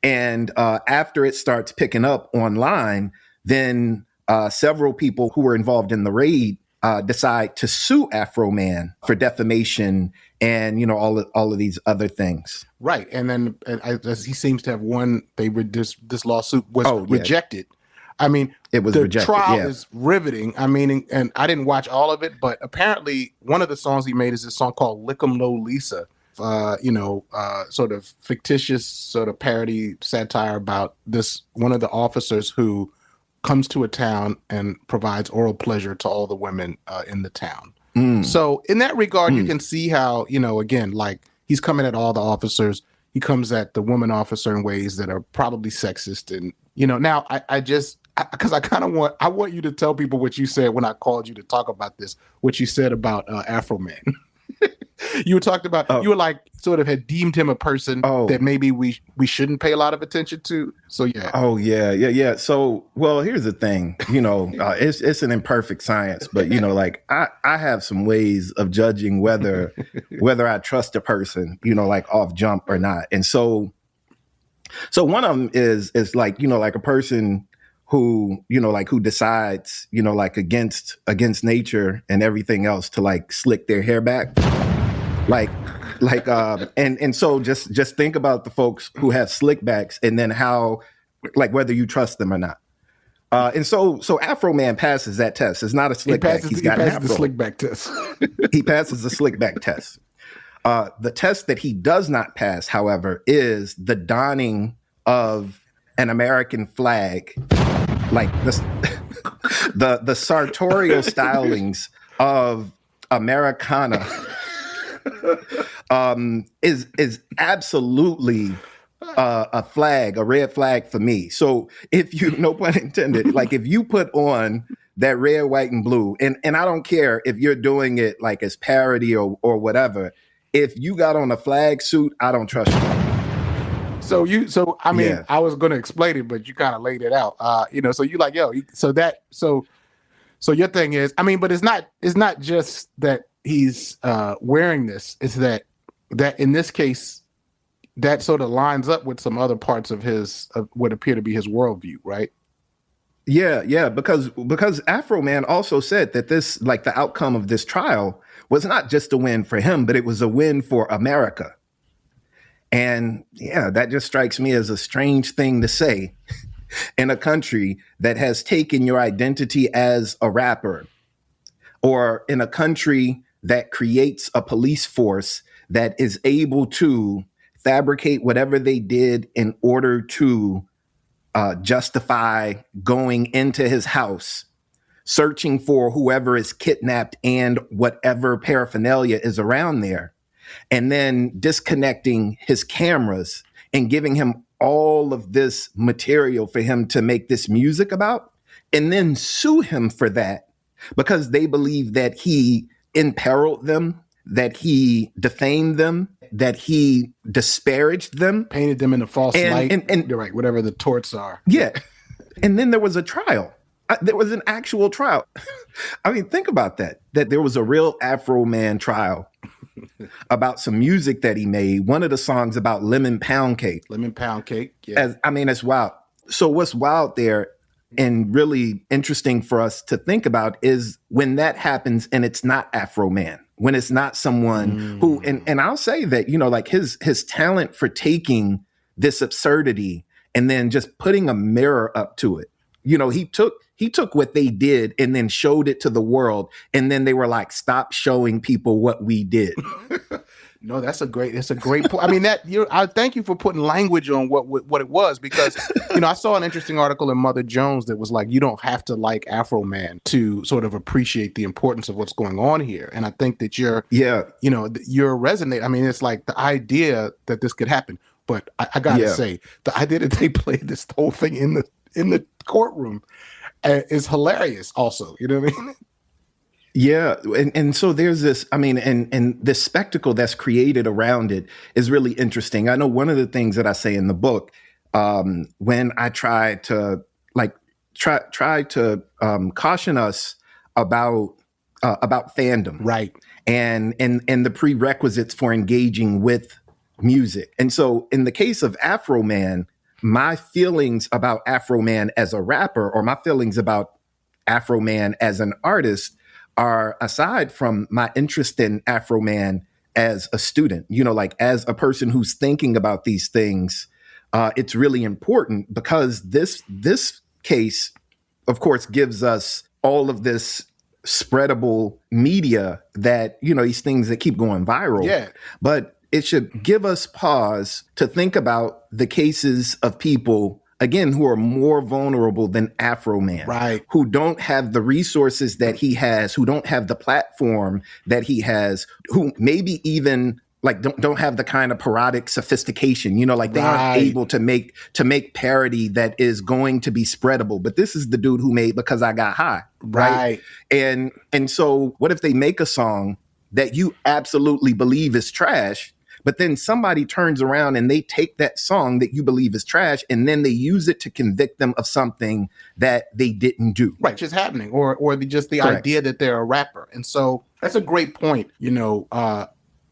And after it starts picking up online, then several people who were involved in the raid decide to sue Afro Man for defamation and all of these other things. Right, and then as he seems to have won. This lawsuit was rejected. I mean, it was the rejected. trial is riveting. I mean, and I didn't watch all of it, but apparently one of the songs he made is this song called "Lick 'Em Low Lisa." Sort of fictitious, sort of parody satire about this one of the officers who comes to a town and provides oral pleasure to all the women in the town. So in that regard, you can see how, again, like he's coming at all the officers. He comes at the woman officer in ways that are probably sexist. And, now because I want you to tell people what you said when I called you to talk about this, what you said about Afro Man. You talked about, you were like, sort of had deemed him a person that maybe we shouldn't pay a lot of attention to. So, yeah. Oh, yeah. So, well, here's the thing, it's an imperfect science, but, I have some ways of judging whether I trust a person, like off jump or not. And so one of them is like, like a person who, who decides, against nature and everything else to like slick their hair back. And so just think about the folks who have slickbacks and then how, like, whether you trust them or not. And so Afro Man passes that test. It's not a slickback. He's got an afro. The slickback test. He passes the slickback test. The test that he does not pass, however, is the donning of an American flag, like the sartorial stylings of Americana. Is absolutely a red flag for me. So if you, no pun intended, like if you put on that red, white, and blue, and I don't care if you're doing it like as parody or whatever, if you got on a flag suit, I don't trust you. So I was going to explain it, but you kind of laid it out. So you like, so your thing is, but it's not just that he's wearing this. It's that in this case, that sort of lines up with some other parts of what appear to be his worldview, right? Yeah, because Afro Man also said that this, like the outcome of this trial, was not just a win for him, but it was a win for America. And yeah, that just strikes me as a strange thing to say in a country that has taken your identity as a rapper, or in a country that creates a police force that is able to fabricate whatever they did in order to justify going into his house, searching for whoever is kidnapped and whatever paraphernalia is around there, and then disconnecting his cameras and giving him all of this material for him to make this music about, and then sue him for that because they believe that he imperiled them, that he defamed them, that he disparaged them, painted them in a false light. And you're right, whatever the torts are. Yeah. And then there was a trial. There was an actual trial. Think about that there was a real Afro Man trial about some music that he made. One of the songs about lemon pound cake. Yeah. It's wild. So what's wild there and really interesting for us to think about is when that happens and it's not Afro Man, when it's not someone who, and I'll say that, like his talent for taking this absurdity and then just putting a mirror up to it. He took what they did and then showed it to the world. And then they were like, stop showing people what we did. No, it's a great point. I mean, I thank you for putting language on what it was, because, I saw an interesting article in Mother Jones that was like, you don't have to like Afro Man to sort of appreciate the importance of what's going on here. And I think that you're resonate. I mean, it's like the idea that this could happen, but I gotta say, the idea that they played this whole thing in the courtroom is hilarious also. You know what I mean? Yeah. And so there's this, I mean, and this spectacle that's created around it is really interesting. I know one of the things that I say in the book, when I try to caution us about fandom. Right. And the prerequisites for engaging with music. And so in the case of Afro Man, my feelings about Afro Man as a rapper, or my feelings about Afro Man as an artist, are, aside from my interest in Afro Man as a student, like as a person who's thinking about these things, it's really important because this case, of course, gives us all of this spreadable media that, these things that keep going viral. Yeah. But it should give us pause to think about the cases of people, again, who are more vulnerable than Afro Man, right? Who don't have the resources that he has, who don't have the platform that he has, who maybe even like don't have the kind of parodic sophistication, like they aren't able to make parody that is going to be spreadable. But this is the dude who made Because I Got High, right? And so what if they make a song that you absolutely believe is trash, but then somebody turns around and they take that song that you believe is trash and then they use it to convict them of something that they didn't do. Right, just happening, or just the idea that they're a rapper. And so that's a great point.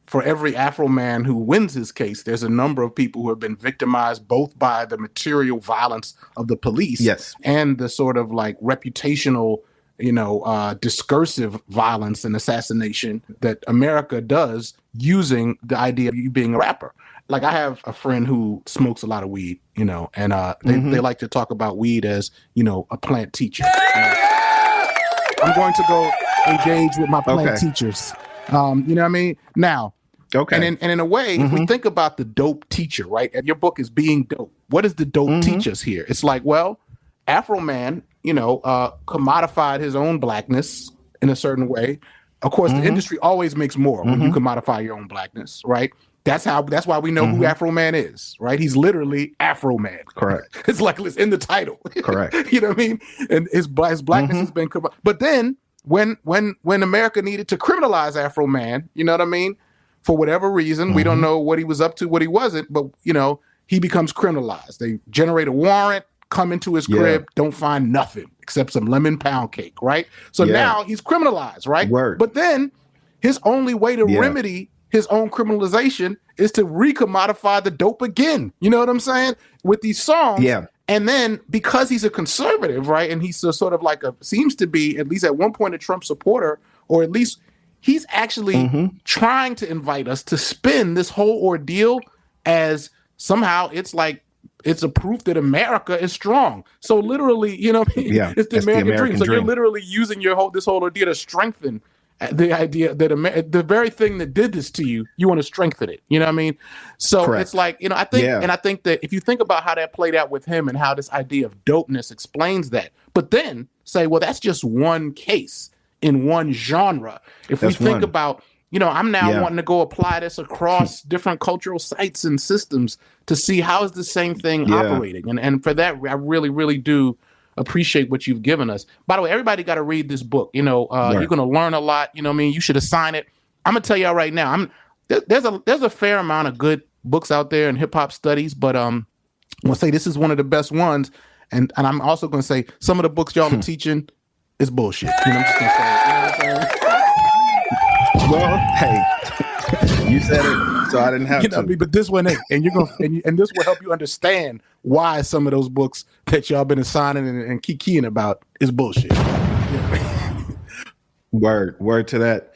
For every Afro man who wins his case, there's a number of people who have been victimized both by the material violence of the police, and the sort of like reputational, discursive violence and assassination that America does using the idea of you being a rapper. Like I have a friend who smokes a lot of weed, and they like to talk about weed as, a plant teacher. I'm going to go engage with my plant teachers. You know what I mean? Now, and in a way, if we think about the dope teacher, right? And your book is Being Dope. What does the dope teach us here? It's like, well, Afro Man, commodified his own blackness in a certain way. Of course, the industry always makes more when you commodify your own blackness, right? That's why we know who Afro Man is, right? He's literally Afro Man. Correct. It's like it's in the title. Correct. You know what I mean? And his blackness has been, but then when America needed to criminalize Afro Man, you know what I mean? For whatever reason, we don't know what he was up to, what he wasn't, but he becomes criminalized. They generate a warrant, come into his crib, don't find nothing except some lemon pound cake, right? So now he's criminalized, right? Word. But then his only way to remedy his own criminalization is to recommodify the dope again. You know what I'm saying? With these songs. Yeah. And then because he's a conservative, right? And he's a sort of like seems to be, at least at one point, a Trump supporter, or at least he's actually trying to invite us to spin this whole ordeal as somehow it's like, it's a proof that America is strong. So literally, it's the American dream. So you're literally using this whole idea to strengthen the idea that the very thing that did this to you, you want to strengthen it. You know what I mean? So it's like, I think that if you think about how that played out with him and how this idea of dopeness explains that, but then say, well, that's just one case in one genre. If we think about, I'm now wanting to go apply this across different cultural sites and systems to see how is the same thing operating. And for that, I really, really do appreciate what you've given us. By the way, everybody got to read this book. You're going to learn a lot. You should assign it. I'm going to tell y'all right now, there's a fair amount of good books out there in hip hop studies, but I'm going to say this is one of the best ones. And I'm also going to say some of the books y'all are teaching is bullshit. I'm just going to say it. You know what I'm saying? Well, hey, you said it, so I didn't have to. But this one ain't, and you're gonna, and this will help you understand why some of those books that y'all been assigning and keying about is bullshit. Word to that.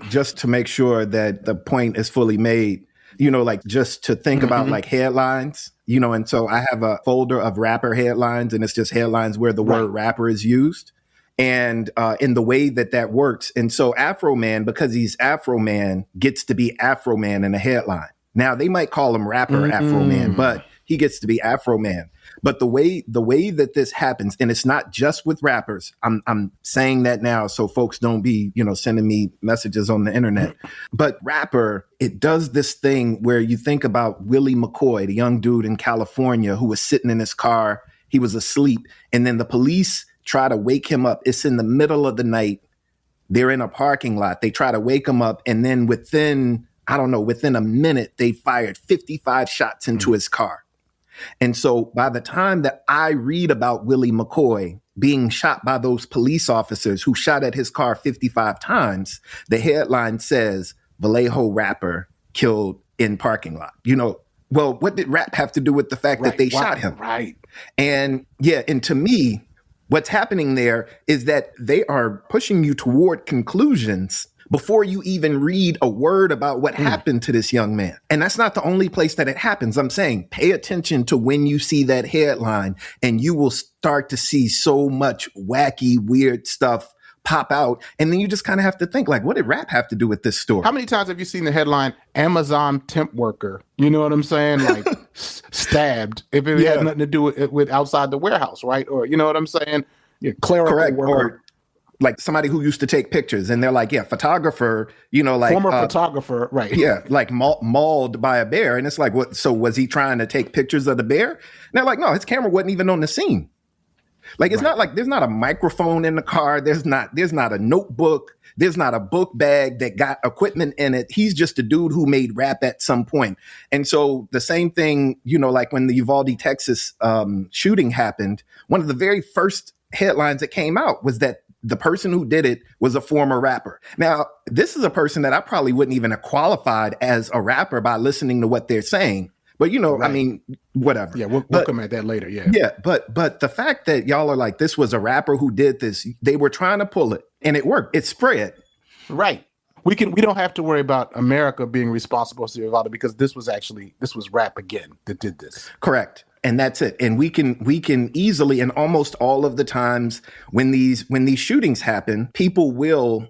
Just to make sure that the point is fully made. Like just to think about like headlines. And so I have a folder of rapper headlines, and it's just headlines where the word rapper is used. and in the way that works. And so Afro Man, because he's Afro Man, gets to be Afro Man in a headline. Now they might call him rapper Afro Man, but he gets to be Afro Man. But the way that this happens, and it's not just with rappers. I'm saying that now so folks don't be, sending me messages on the internet. But rapper, it does this thing where you think about Willie McCoy, the young dude in California who was sitting in his car. He was asleep, and then the police try to wake him up. It's in the middle of the night. They're in a parking lot. They try to wake him up, and then within a minute, they fired 55 shots into his car. And so by the time that I read about Willie McCoy being shot by those police officers who shot at his car 55 times, the headline says, Vallejo rapper killed in parking lot. Well, what did rap have to do with the fact that they shot him? Right. And and to me, what's happening there is that they are pushing you toward conclusions before you even read a word about what happened to this young man. And that's not the only place that it happens. I'm saying pay attention to when you see that headline, and you will start to see so much wacky, weird stuff pop out. And then you just kind of have to think, like, what did rap have to do with this story? How many times have you seen the headline, Amazon temp worker? You know what I'm saying? Like stabbed, if it had nothing to do with outside the warehouse, right? Or, you know what I'm saying? Clerical worker. Or like somebody who used to take pictures, and they're like, photographer, former photographer, right? Yeah, like mauled by a bear. And it's like, what? So was he trying to take pictures of the bear? And they're like, no, his camera wasn't even on the scene. Like, it's not like there's not a microphone in the car. There's not a notebook. There's not a book bag that got equipment in it. He's just a dude who made rap at some point. And so the same thing, like when the Uvalde, Texas shooting happened, one of the very first headlines that came out was that the person who did it was a former rapper. Now, this is a person that I probably wouldn't even have qualified as a rapper by listening to what they're saying. But, right. I mean, whatever. Yeah, we'll come at that later. Yeah. Yeah. But the fact that y'all are like, this was a rapper who did this, they were trying to pull it, and it worked. It spread. Right. We don't have to worry about America being responsible for Uvalde, because this was rap again that did this. Correct. And that's it. And we can easily, and almost all of the times when these shootings happen, people will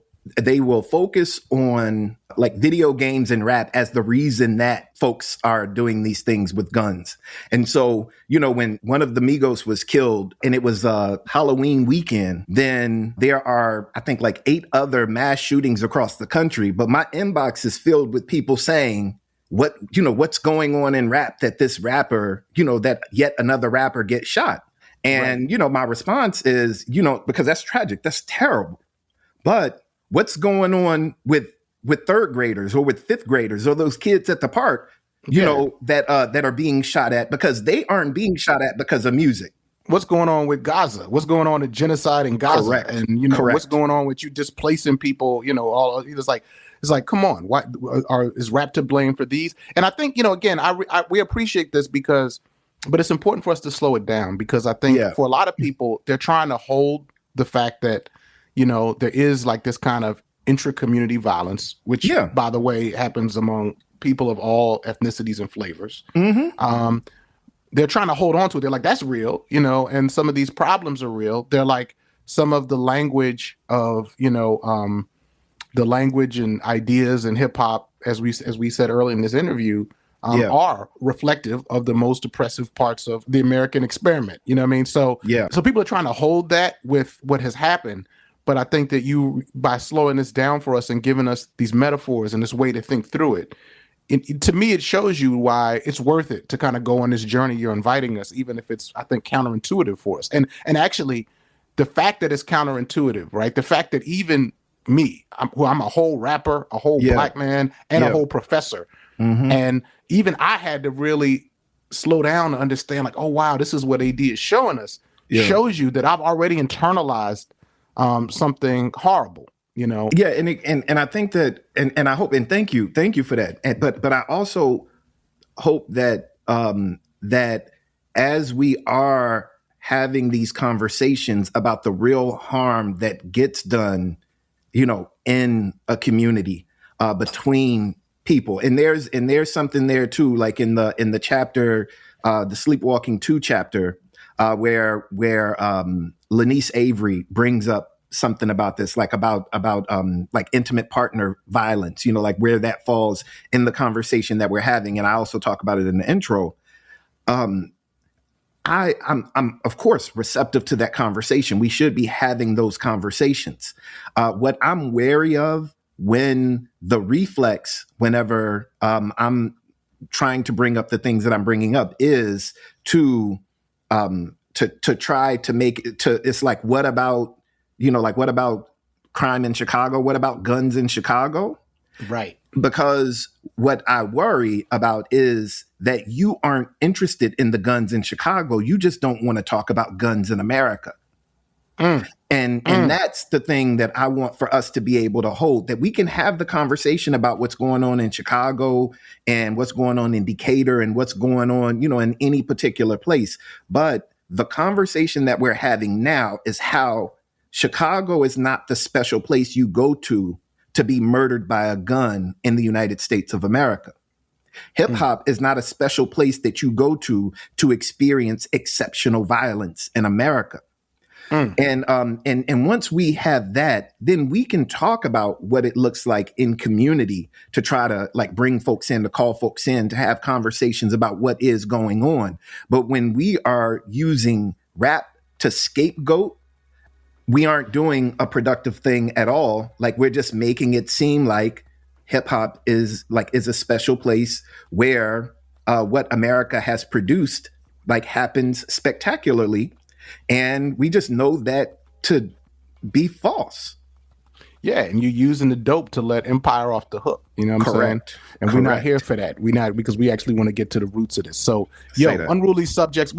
focus on like video games and rap as the reason that folks are doing these things with guns. And so, when one of the Migos was killed and it was Halloween weekend, then there are, I think, like 8 other mass shootings across the country. But my inbox is filled with people saying, what's going on in rap that this rapper, that yet another rapper gets shot. And, right. My response is, because that's tragic. That's terrible. But what's going on with third graders or with fifth graders or those kids at the park, that are being shot at, because they aren't being shot at because of music. What's going on with Gaza? What's going on with genocide in Gaza? Correct. And, what's going on with you displacing people, all it's like, come on, why is rap to blame for these? And I think, again, we appreciate this but it's important for us to slow it down, because I think for a lot of people, they're trying to hold the fact that, there is like this kind of intra-community violence, which, by the way, happens among people of all ethnicities and flavors. Mm-hmm. They're trying to hold on to it. They're like, that's real, and some of these problems are real. They're like, some of the language of, the language and ideas and hip hop, as we said earlier in this interview, are reflective of the most oppressive parts of the American experiment. You know what I mean? So people are trying to hold that with what has happened. But I think that by slowing this down for us and giving us these metaphors and this way to think through it, to me, it shows you why it's worth it to kind of go on this journey you're inviting us, even if it's, I think, counterintuitive for us. And actually, the fact that it's counterintuitive, right? The fact that even me, I'm a whole rapper, a whole black man, and a whole professor. Mm-hmm. And even I had to really slow down to understand, like, oh, wow, this is what AD is showing us. Shows you that I've already internalized something horrible, Yeah, and I think that, and I hope, and thank you for that. But I also hope that that as we are having these conversations about the real harm that gets done, in a community between people, and there's something there too, like in the chapter, the Sleepwalking 2 chapter, where Lanice Avery brings up something about this, like about like intimate partner violence, you know, like where that falls in the conversation that we're having. And I also talk about it in the intro. I'm of course receptive to that conversation. We should be having those conversations. What I'm wary of when the reflex, whenever I'm trying to bring up the things that I'm bringing up, is to try to make it to, it's like, what about, you know, like, what about crime in Chicago? What about guns in Chicago? Right. Because what I worry about is that you aren't interested in the guns in Chicago. You just don't want to talk about guns in America. And that's the thing that I want for us to be able to hold, that we can have the conversation about what's going on in Chicago and what's going on in Decatur and what's going on, you know, in any particular place. But the conversation that we're having now is how Chicago is not the special place you go to be murdered by a gun in the United States of America. Hip hop is not a special place that you go to experience exceptional violence in America. And once we have that, then we can talk about what it looks like in community to try to like bring folks in, to call folks in, to have conversations about what is going on. But when we are using rap to scapegoat, we aren't doing a productive thing at all. Like, we're just making it seem like hip hop is a special place where what America has produced like happens spectacularly. And we just know that to be false. Yeah, and you're using the dope to let Empire off the hook. You know what I'm saying? And we're not here for that. We're not, because we actually want to get to the roots of this. So, unruly subjects.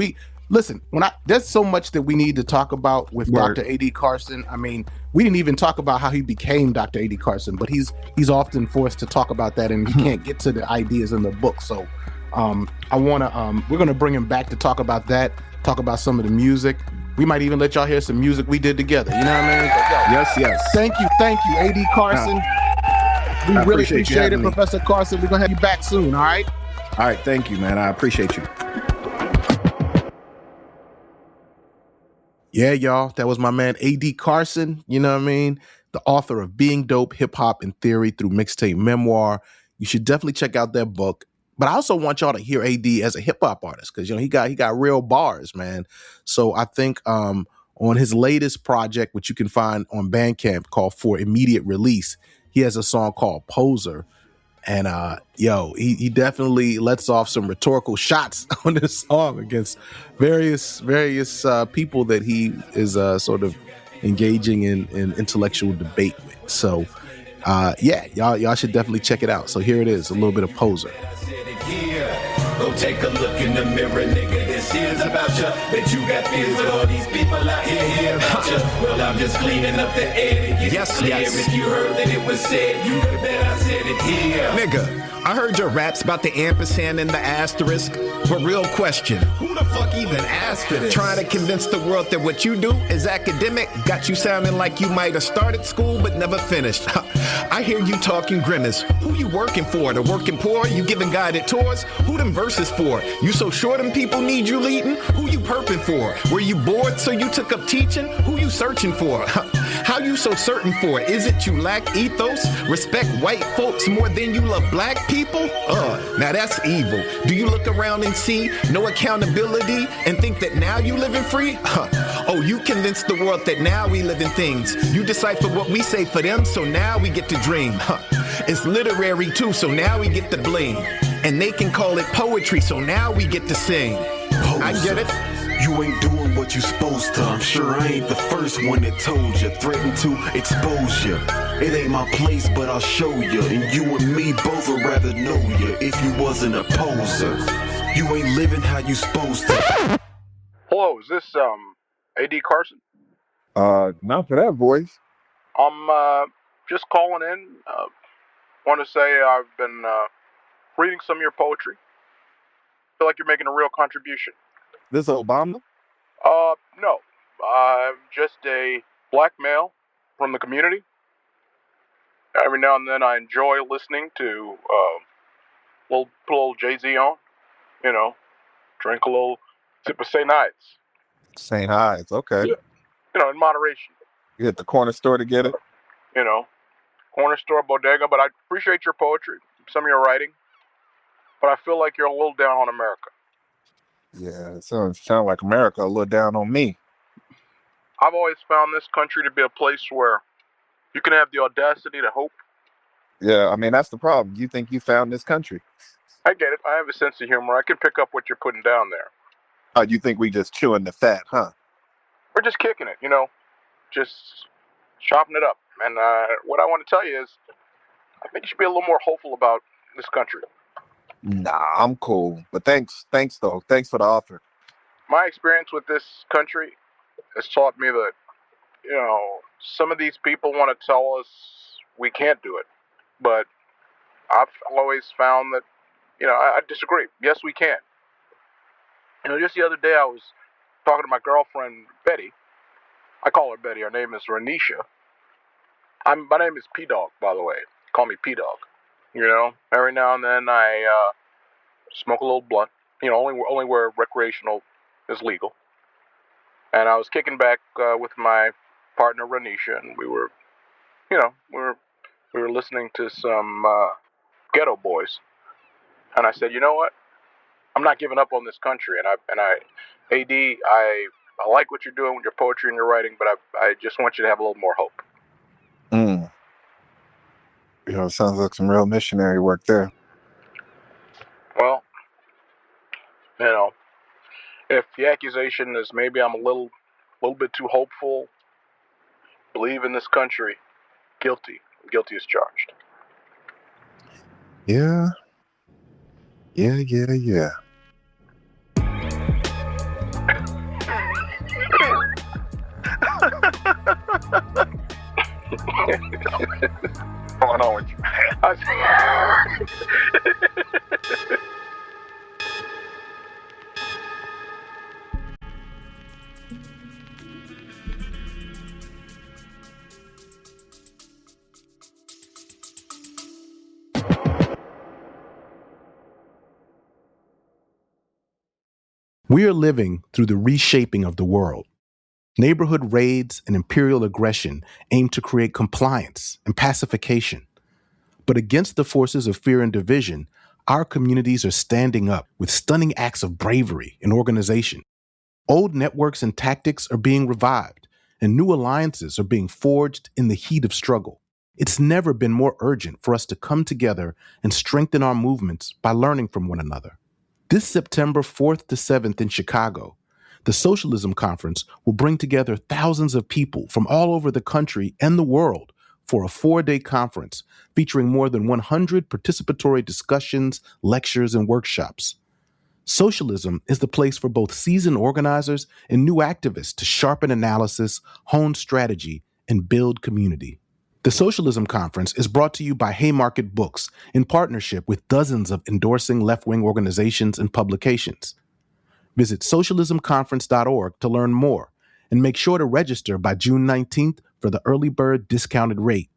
There's so much that we need to talk about with Dr. A.D. Carson. I mean, we didn't even talk about how he became Dr. A.D. Carson, but he's often forced to talk about that, and he can't get to the ideas in the book. So, we're gonna bring him back to talk about that. Talk about some of the music. We might even let y'all hear some music we did together. You know what I mean? But, yes. Thank you, A.D. Carson. We really appreciate it, Professor Carson. We're gonna have you back soon. All right. All right. Thank you, man. I appreciate you. Yeah, y'all. That was my man A.D. Carson. You know what I mean? The author of Being Dope, Hip Hop in Theory Through Mixtape Memoir. You should definitely check out that book. But I also want y'all to hear AD as a hip hop artist, because, you know, he got real bars, man. So I think on his latest project, which you can find on Bandcamp, called For Immediate Release, he has a song called Poser. And he definitely lets off some rhetorical shots on this song against various people that he is sort of engaging in intellectual debate with. So y'all should definitely check it out. So here it is, a little bit of Poser. Go take a look in the mirror, nigga. This here's about ya. Bet you got fears with all these people out here about ya. Well, I'm just cleaning up the air to get it clear. If you heard that it was said, you could bet I said it here. Nigga, I heard your raps about the ampersand and the asterisk. But real question, who the fuck even asked for this? Trying to convince the world that what you do is academic got you sounding like you might have started school but never finished. I hear you talking grimace. Who you working for? The working poor? You giving guided tours? Who them verses for? You so sure them people need you leading? Who you perping for? Were you bored so you took up teaching? Who you searching for? How you so certain for? Is it you lack ethos? Respect white folks more than you love black people? Now that's evil. Do you look around and see no accountability and think that now you living free? Oh, you convince the world that now we live in things. You decipher what we say for them, so now we get to dream. It's literary too, so now we get to bling. And they can call it poetry, so now we get to sing. Poser. I get it. You ain't doing what you supposed to. I'm sure I ain't the first one that told you, threatened to expose you. It ain't my place, but I'll show you. And you and me both would rather know you if you wasn't a poser. You ain't living how you supposed to. Hello, is this A.D. Carson? Not for that voice. I'm just calling in. Want to say I've been reading some of your poetry. Feel like you're making a real contribution. This Obama? No. I'm just a black male from the community. Every now and then I enjoy listening to put a little Jay-Z on, you know, drink a little sip of St. Ides. St. Ides, okay. Yeah. You know, in moderation. You hit the corner store to get it? You know, corner store, bodega, but I appreciate your poetry, some of your writing, but I feel like you're a little down on America. Yeah, it sounds like America a little down on me. I've always found this country to be a place where you can have the audacity to hope. Yeah, I mean, that's the problem. You think you found this country. I get it. I have a sense of humor. I can pick up what you're putting down there. You think we just chewing the fat, huh? We're just kicking it, just chopping it up. And what I want to tell you is, I think you should be a little more hopeful about this country. Nah, I'm cool. But thanks though. Thanks for the offer. My experience with this country has taught me that, some of these people want to tell us we can't do it. But I've always found that, I disagree. Yes, we can. Just the other day I was talking to my girlfriend, Betty. I call her Betty. Her name is Renisha. My name is P-Dawg, by the way. Call me P-Dawg. Every now and then I smoke a little blunt. Only where recreational is legal. And I was kicking back with my partner Renisha, and we were listening to some Ghetto Boys. And I said, you know what? I'm not giving up on this country. And I like what you're doing with your poetry and your writing, but I just want you to have a little more hope. It sounds like some real missionary work there. Well, if the accusation is maybe I'm a little bit too hopeful, believe in this country, guilty. Guilty as charged. Yeah. What's going on with you? We are living through the reshaping of the world. Neighborhood raids and imperial aggression aim to create compliance and pacification. But against the forces of fear and division, our communities are standing up with stunning acts of bravery and organization. Old networks and tactics are being revived, and new alliances are being forged in the heat of struggle. It's never been more urgent for us to come together and strengthen our movements by learning from one another. This September 4th to 7th in Chicago, the Socialism Conference will bring together thousands of people from all over the country and the world for a 4-day conference featuring more than 100 participatory discussions, lectures, and workshops. Socialism is the place for both seasoned organizers and new activists to sharpen analysis, hone strategy, and build community. The Socialism Conference is brought to you by Haymarket Books in partnership with dozens of endorsing left-wing organizations and publications. Visit socialismconference.org to learn more and make sure to register by June 19th for the early bird discounted rate.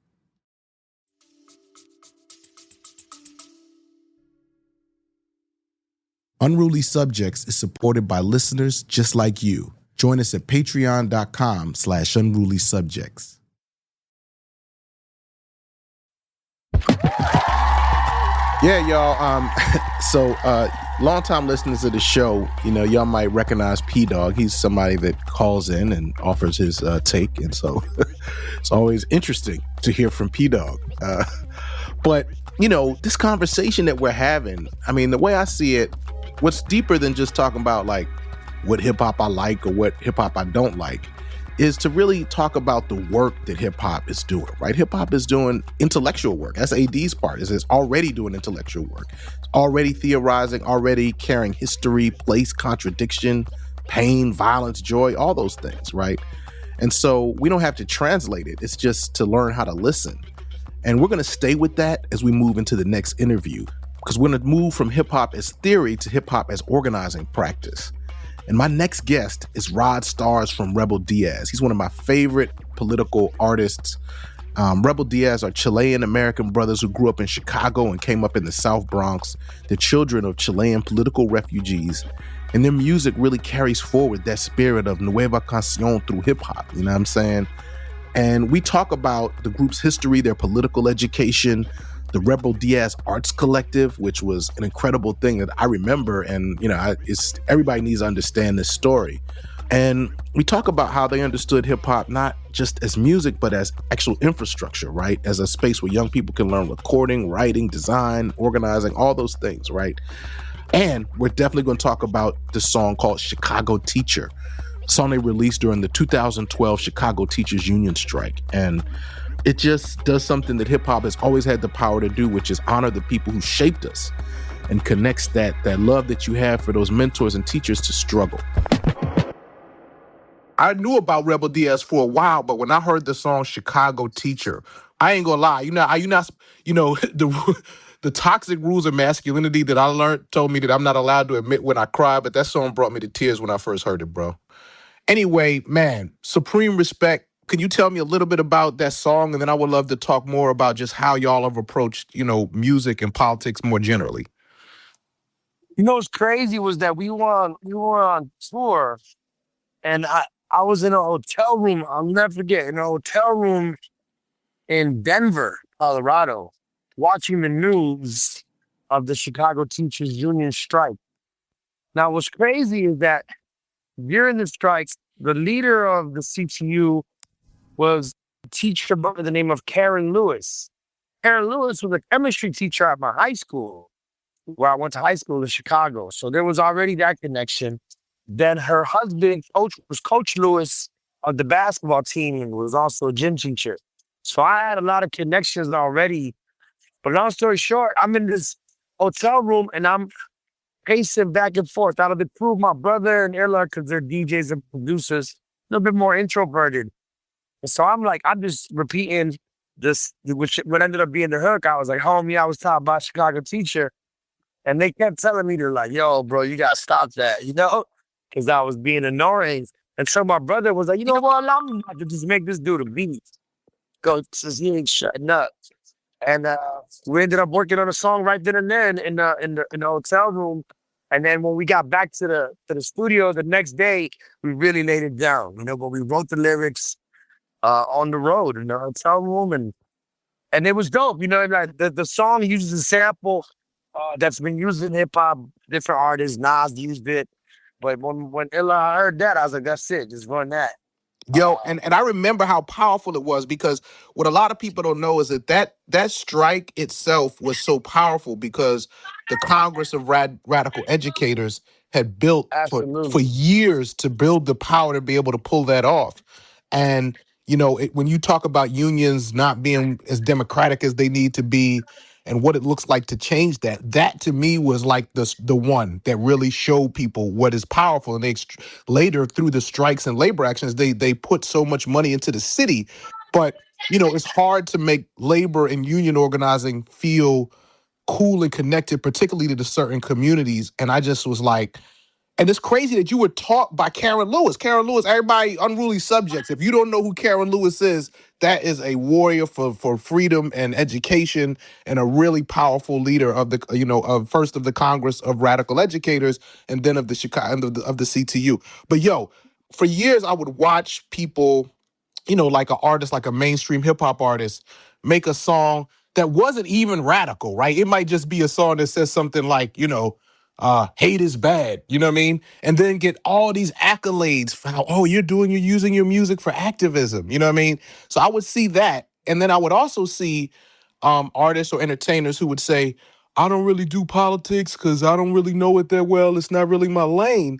Unruly Subjects is supported by listeners just like you. Join us at patreon.com/unrulysubjects. Yeah, y'all. So longtime listeners of the show, y'all might recognize P-Dawg. He's somebody that calls in and offers his take. And so it's always interesting to hear from P-Dawg. But, this conversation that we're having, the way I see it, what's deeper than just talking about like what hip hop I like or what hip hop I don't like is to really talk about the work that hip hop is doing, right? Hip hop is doing intellectual work. That's AD's part, is it's already doing intellectual work. It's already theorizing, already carrying history, place, contradiction, pain, violence, joy, all those things, right? And so we don't have to translate it. It's just to learn how to listen. And we're going to stay with that as we move into the next interview, because we're going to move from hip hop as theory to hip hop as organizing practice. And my next guest is Rod Stars from Rebel Diaz. He's one of my favorite political artists. Rebel Diaz are Chilean-American brothers who grew up in Chicago and came up in the South Bronx. They're children of Chilean political refugees. And their music really carries forward that spirit of Nueva Canción through hip-hop, you know what I'm saying? And we talk about the group's history, their political education, the Rebel Diaz Arts Collective, which was an incredible thing that I remember. And, everybody needs to understand this story. And we talk about how they understood hip hop not just as music, but as actual infrastructure, right? As a space where young people can learn recording, writing, design, organizing, all those things, right? And we're definitely going to talk about this song called Chicago Teacher, a song they released during the 2012 Chicago Teachers Union strike. And it just does something that hip hop has always had the power to do, which is honor the people who shaped us and connects that love that you have for those mentors and teachers to struggle. I knew about Rebel Diaz for a while, but when I heard the song Chicago Teacher, I ain't gonna lie. The toxic rules of masculinity that I learned told me that I'm not allowed to admit when I cry, but that song brought me to tears when I first heard it, bro. Anyway, man, supreme respect. Can you tell me a little bit about that song? And then I would love to talk more about just how y'all have approached, music and politics more generally. What's crazy was that we were on tour, and I was in a hotel room. I'll never forget, in a hotel room in Denver, Colorado, watching the news of the Chicago Teachers Union strike. Now, what's crazy is that during the strike, the leader of the CTU was a teacher by the name of Karen Lewis. Karen Lewis was a chemistry teacher at my high school, where I went to high school in Chicago. So there was already that connection. Then her husband was Coach Lewis of the basketball team and was also a gym teacher. So I had a lot of connections already. But long story short, I'm in this hotel room and I'm pacing back and forth. Out of the crew, my brother and Erla, because they're DJs and producers, a little bit more introverted. And so I'm just repeating this, which what ended up being the hook. I was like, homie, I was taught by a Chicago teacher. And they kept telling me, they're like, yo, bro, you got to stop that, because I was being annoying. And so my brother was like, what, allow me not to just make this dude a beat. Since he ain't shutting up. And we ended up working on a song right then and there in the hotel room. And then when we got back to the studio the next day, we really laid it down, but we wrote the lyrics on the road in the hotel room. And it was dope, like the song uses a sample that's been used in hip hop, different artists. Nas used it, but when Illa heard that, I was like, "That's it, just run that." Yo, and I remember how powerful it was, because what a lot of people don't know is that strike itself was so powerful because the Congress of Radical Educators had built for years to build the power to be able to pull that off. And when you talk about unions not being as democratic as they need to be, and what it looks like to change that to me was like the one that really showed people what is powerful. And they later, through the strikes and labor actions, they put so much money into the city. But it's hard to make labor and union organizing feel cool and connected, particularly to certain communities. And I just was like, and it's crazy that you were taught by Karen Lewis. Karen Lewis, everybody, Unruly Subjects. If you don't know who Karen Lewis is, that is a warrior for freedom and education, and a really powerful leader of of first of the Congress of Radical Educators, and then of the Chicago of the CTU. But for years I would watch people, like an artist, like a mainstream hip hop artist, make a song that wasn't even radical, right? It might just be a song that says something like, hate is bad, you know what I mean? And then get all these accolades for how, you're using your music for activism, you know what I mean? So I would see that. And then I would also see artists or entertainers who would say, I don't really do politics because I don't really know it that well. It's not really my lane.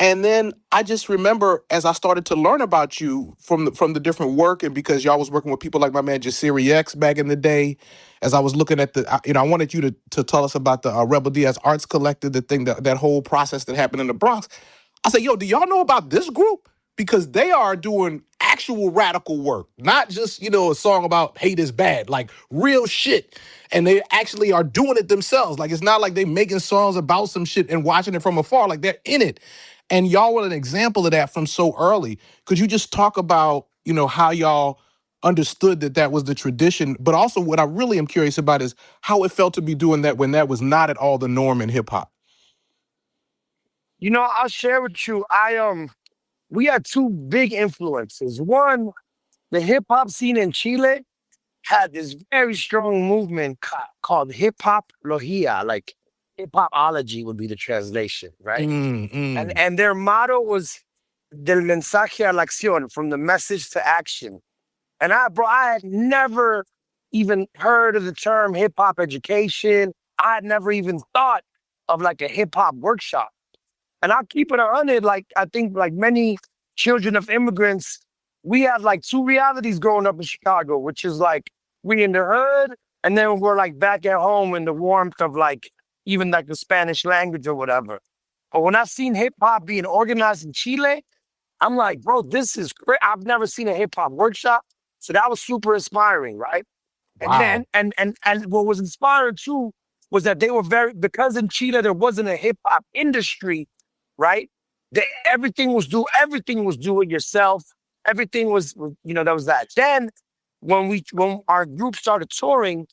And then I just remember, as I started to learn about you from the different work, and because y'all was working with people like my man Chenjerai X back in the day, as I was looking at I wanted you to tell us about the Rebel Diaz Arts Collective, the thing, that whole process that happened in the Bronx. I said, yo, do y'all know about this group? Because they are doing actual radical work, not just, a song about hate is bad, like real shit. And they actually are doing it themselves. Like, it's not like they making songs about some shit and watching it from afar. Like, they're in it. And y'all were an example of that from so early. Could you just talk about, how y'all understood that was the tradition, but also what I really am curious about is how it felt to be doing that when that was not at all the norm in hip hop? I'll share with you. We had two big influences. One, the hip hop scene in Chile had this very strong movement called hip hop logia, like hip hopology would be the translation, right? And their motto was del mensaje a la acción, from the message to action. And I had never even heard of the term hip hop education. I had never even thought of like a hip hop workshop. And I'll keep it on it. Like, I think like many children of immigrants, we had like two realities growing up in Chicago, which is like we in the hood, and then we're like back at home in the warmth of like even like the Spanish language or whatever. But when I seen hip hop being organized in Chile, I'm like, bro, this is great. I've never seen a hip hop workshop. So that was super inspiring, right? And then and what was inspiring too was that they were because in Chile there wasn't a hip hop industry, right? Everything was do it yourself. Everything was, that was that. Then when our group started touring,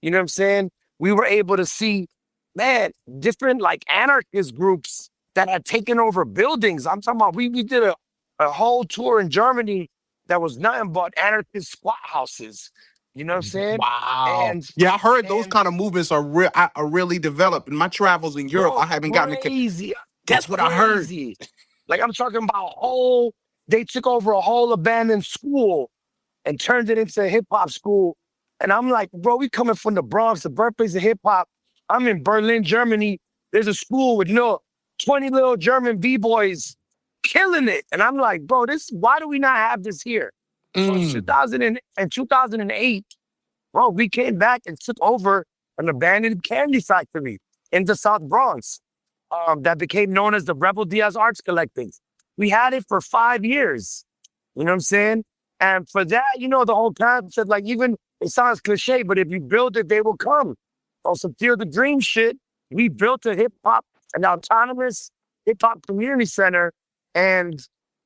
you know what I'm saying? We were able to see, man, different like anarchist groups that had taken over buildings. I'm talking about we did a whole tour in Germany that was nothing but anarchist squat houses. You know what I'm saying? Wow. And Yeah, I heard those kind of movements are really developed. In my travels in Europe, I haven't gotten crazy. That's what I heard. Like I'm talking about they took over a whole abandoned school and turned it into a hip hop school. And I'm like, bro, we coming from the Bronx, the birthplace of hip hop. I'm in Berlin, Germany. There's a school with 20 little German B-boys killing it. And I'm like, bro, why do we not have this here? So in 2008, bro, we came back and took over an abandoned candy factory in the South Bronx that became known as the Rebel Diaz Arts Collective. We had it for 5 years. You know what I'm saying? And for that, the whole concept, like even it sounds cliche, but if you build it, they will come. On some Fear the Dream shit, we built an autonomous hip hop community center. And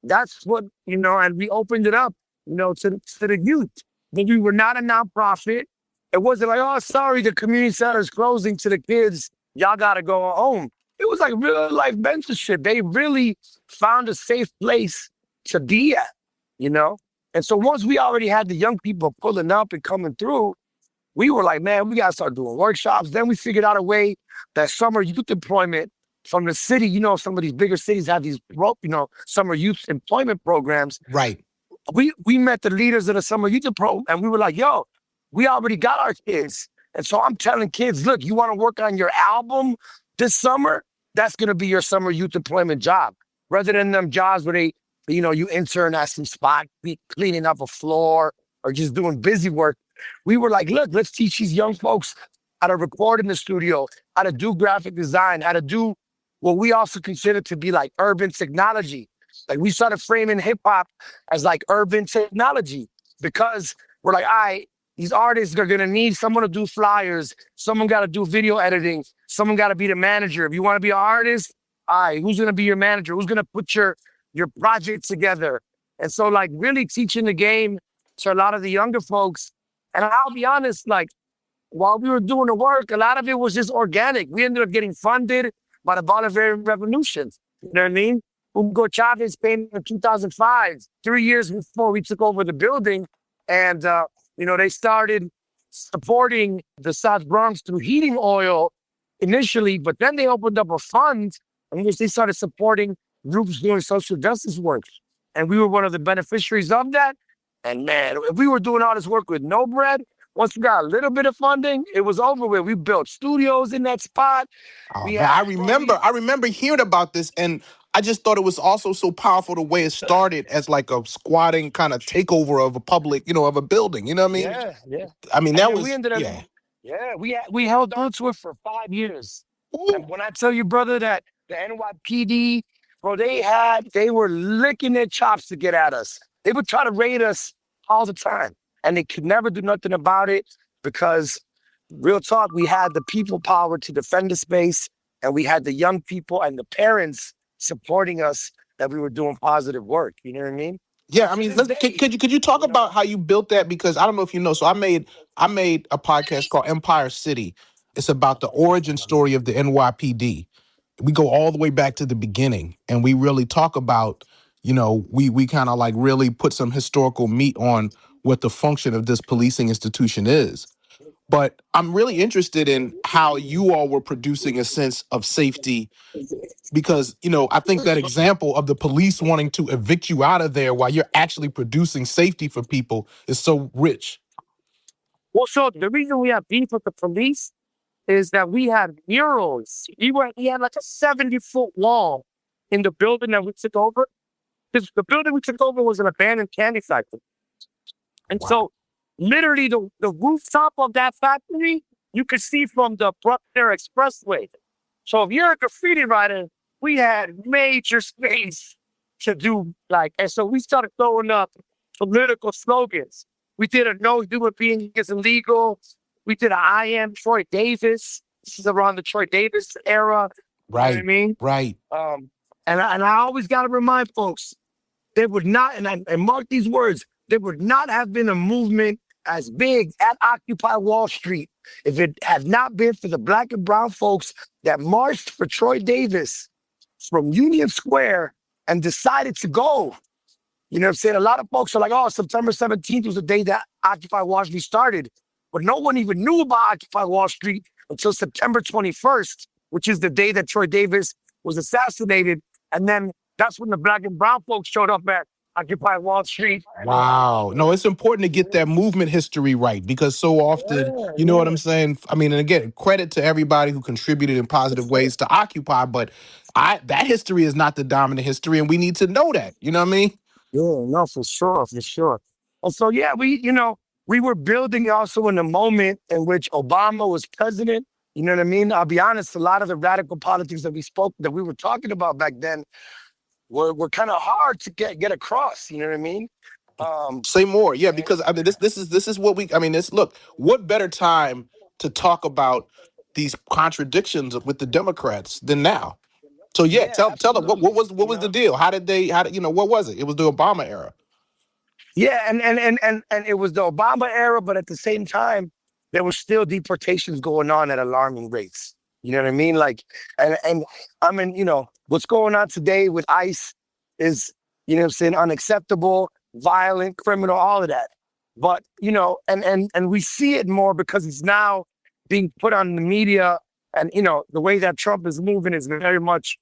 that's what, and we opened it up, to the youth. But we were not a nonprofit. It wasn't like, oh, sorry, the community center is closing to the kids. Y'all got to go home. It was like real life mentorship. They really found a safe place to be at, And so once we already had the young people pulling up and coming through, we were like, man, we got to start doing workshops. Then we figured out a way that summer youth employment from the city, some of these bigger cities have these, summer youth employment programs. Right. We met the leaders of the summer youth program, and we were like, yo, we already got our kids. And so I'm telling kids, look, you want to work on your album this summer? That's going to be your summer youth employment job. Rather than them jobs where they, you intern at some spot, cleaning up a floor or just doing busy work. We were like, look, let's teach these young folks how to record in the studio, how to do graphic design, how to do what we also consider to be like urban technology. Like we started framing hip hop as like urban technology because we're like, all right, these artists are going to need someone to do flyers. Someone got to do video editing. Someone got to be the manager. If you want to be an artist, all right, who's going to be your manager? Who's going to put your project together? And so like really teaching the game to a lot of the younger folks. And I'll be honest, like while we were doing the work, a lot of it was just organic. We ended up getting funded by the Bolivarian Revolution. You know what I mean? Hugo Chavez came in 2005, 3 years before we took over the building. And, they started supporting the South Bronx through heating oil initially, but then they opened up a fund in which they started supporting groups doing social justice work. And we were one of the beneficiaries of that. And man, if we were doing all this work with no bread, once we got a little bit of funding, it was over with. We built studios in that spot. I remember hearing about this, and I just thought it was also so powerful the way it started as like a squatting kind of takeover of a public, of a building. You know what I mean? Yeah. I mean, that was, we ended up, we held on to it for 5 years. And when I tell you, brother, that the NYPD, bro, they were licking their chops to get at us. They would try to raid us all the time. And they could never do nothing about it because, real talk, we had the people power to defend the space, and we had the young people and the parents supporting us that we were doing positive work. You know what I mean? Yeah, I mean, could you talk about how you built that? Because I don't know if you know. So I made a podcast called Empire City. It's about the origin story of the NYPD. We go all the way back to the beginning, and we really talk about we kind of like really put some historical meat on what the function of this policing institution is. But I'm really interested in how you all were producing a sense of safety because, I think that example of the police wanting to evict you out of there while you're actually producing safety for people is so rich. Well, so the reason we have beef with the police is that we had murals. We had like a 70-foot wall in the building that we took over. Because the building we took over was an abandoned candy factory. And so literally the rooftop of that factory, you could see from the Bruckner Expressway. So if you're a graffiti writer, we had major space to do and so we started throwing up political slogans. We did a no human being is illegal. We did a I am Troy Davis. This is around the Troy Davis era. Right. You know what I mean? Right. And I always got to remind folks, there would not, and mark these words, there would not have been a movement as big at Occupy Wall Street if it had not been for the Black and brown folks that marched for Troy Davis from Union Square and decided to go. You know what I'm saying? A lot of folks are like, oh, September 17th was the day that Occupy Wall Street started. But no one even knew about Occupy Wall Street until September 21st, which is the day that Troy Davis was assassinated. And then that's when the Black and brown folks showed up at Occupy Wall Street. Wow. No, it's important to get that movement history right because so often, you know what I'm saying? I mean, and again, credit to everybody who contributed in positive ways to Occupy, but that history is not the dominant history and we need to know that. You know what I mean? Yeah, no, for sure, for sure. And so, yeah, we were building also in the moment in which Obama was president. You know what I mean? I'll be honest, a lot of the radical politics that we were talking about back then were kind of hard to get across. You know what I mean? Say more. Yeah, because I mean, this is what look, what better time to talk about these contradictions with the Democrats than now? So tell them what was the deal? How did what was it? It was the Obama era. Yeah, and it was the Obama era, but at the same time, there were still deportations going on at alarming rates. You know what I mean? And I mean, what's going on today with ICE is, unacceptable, violent, criminal, all of that. But, and we see it more because it's now being put on the media. And, the way that Trump is moving is very much,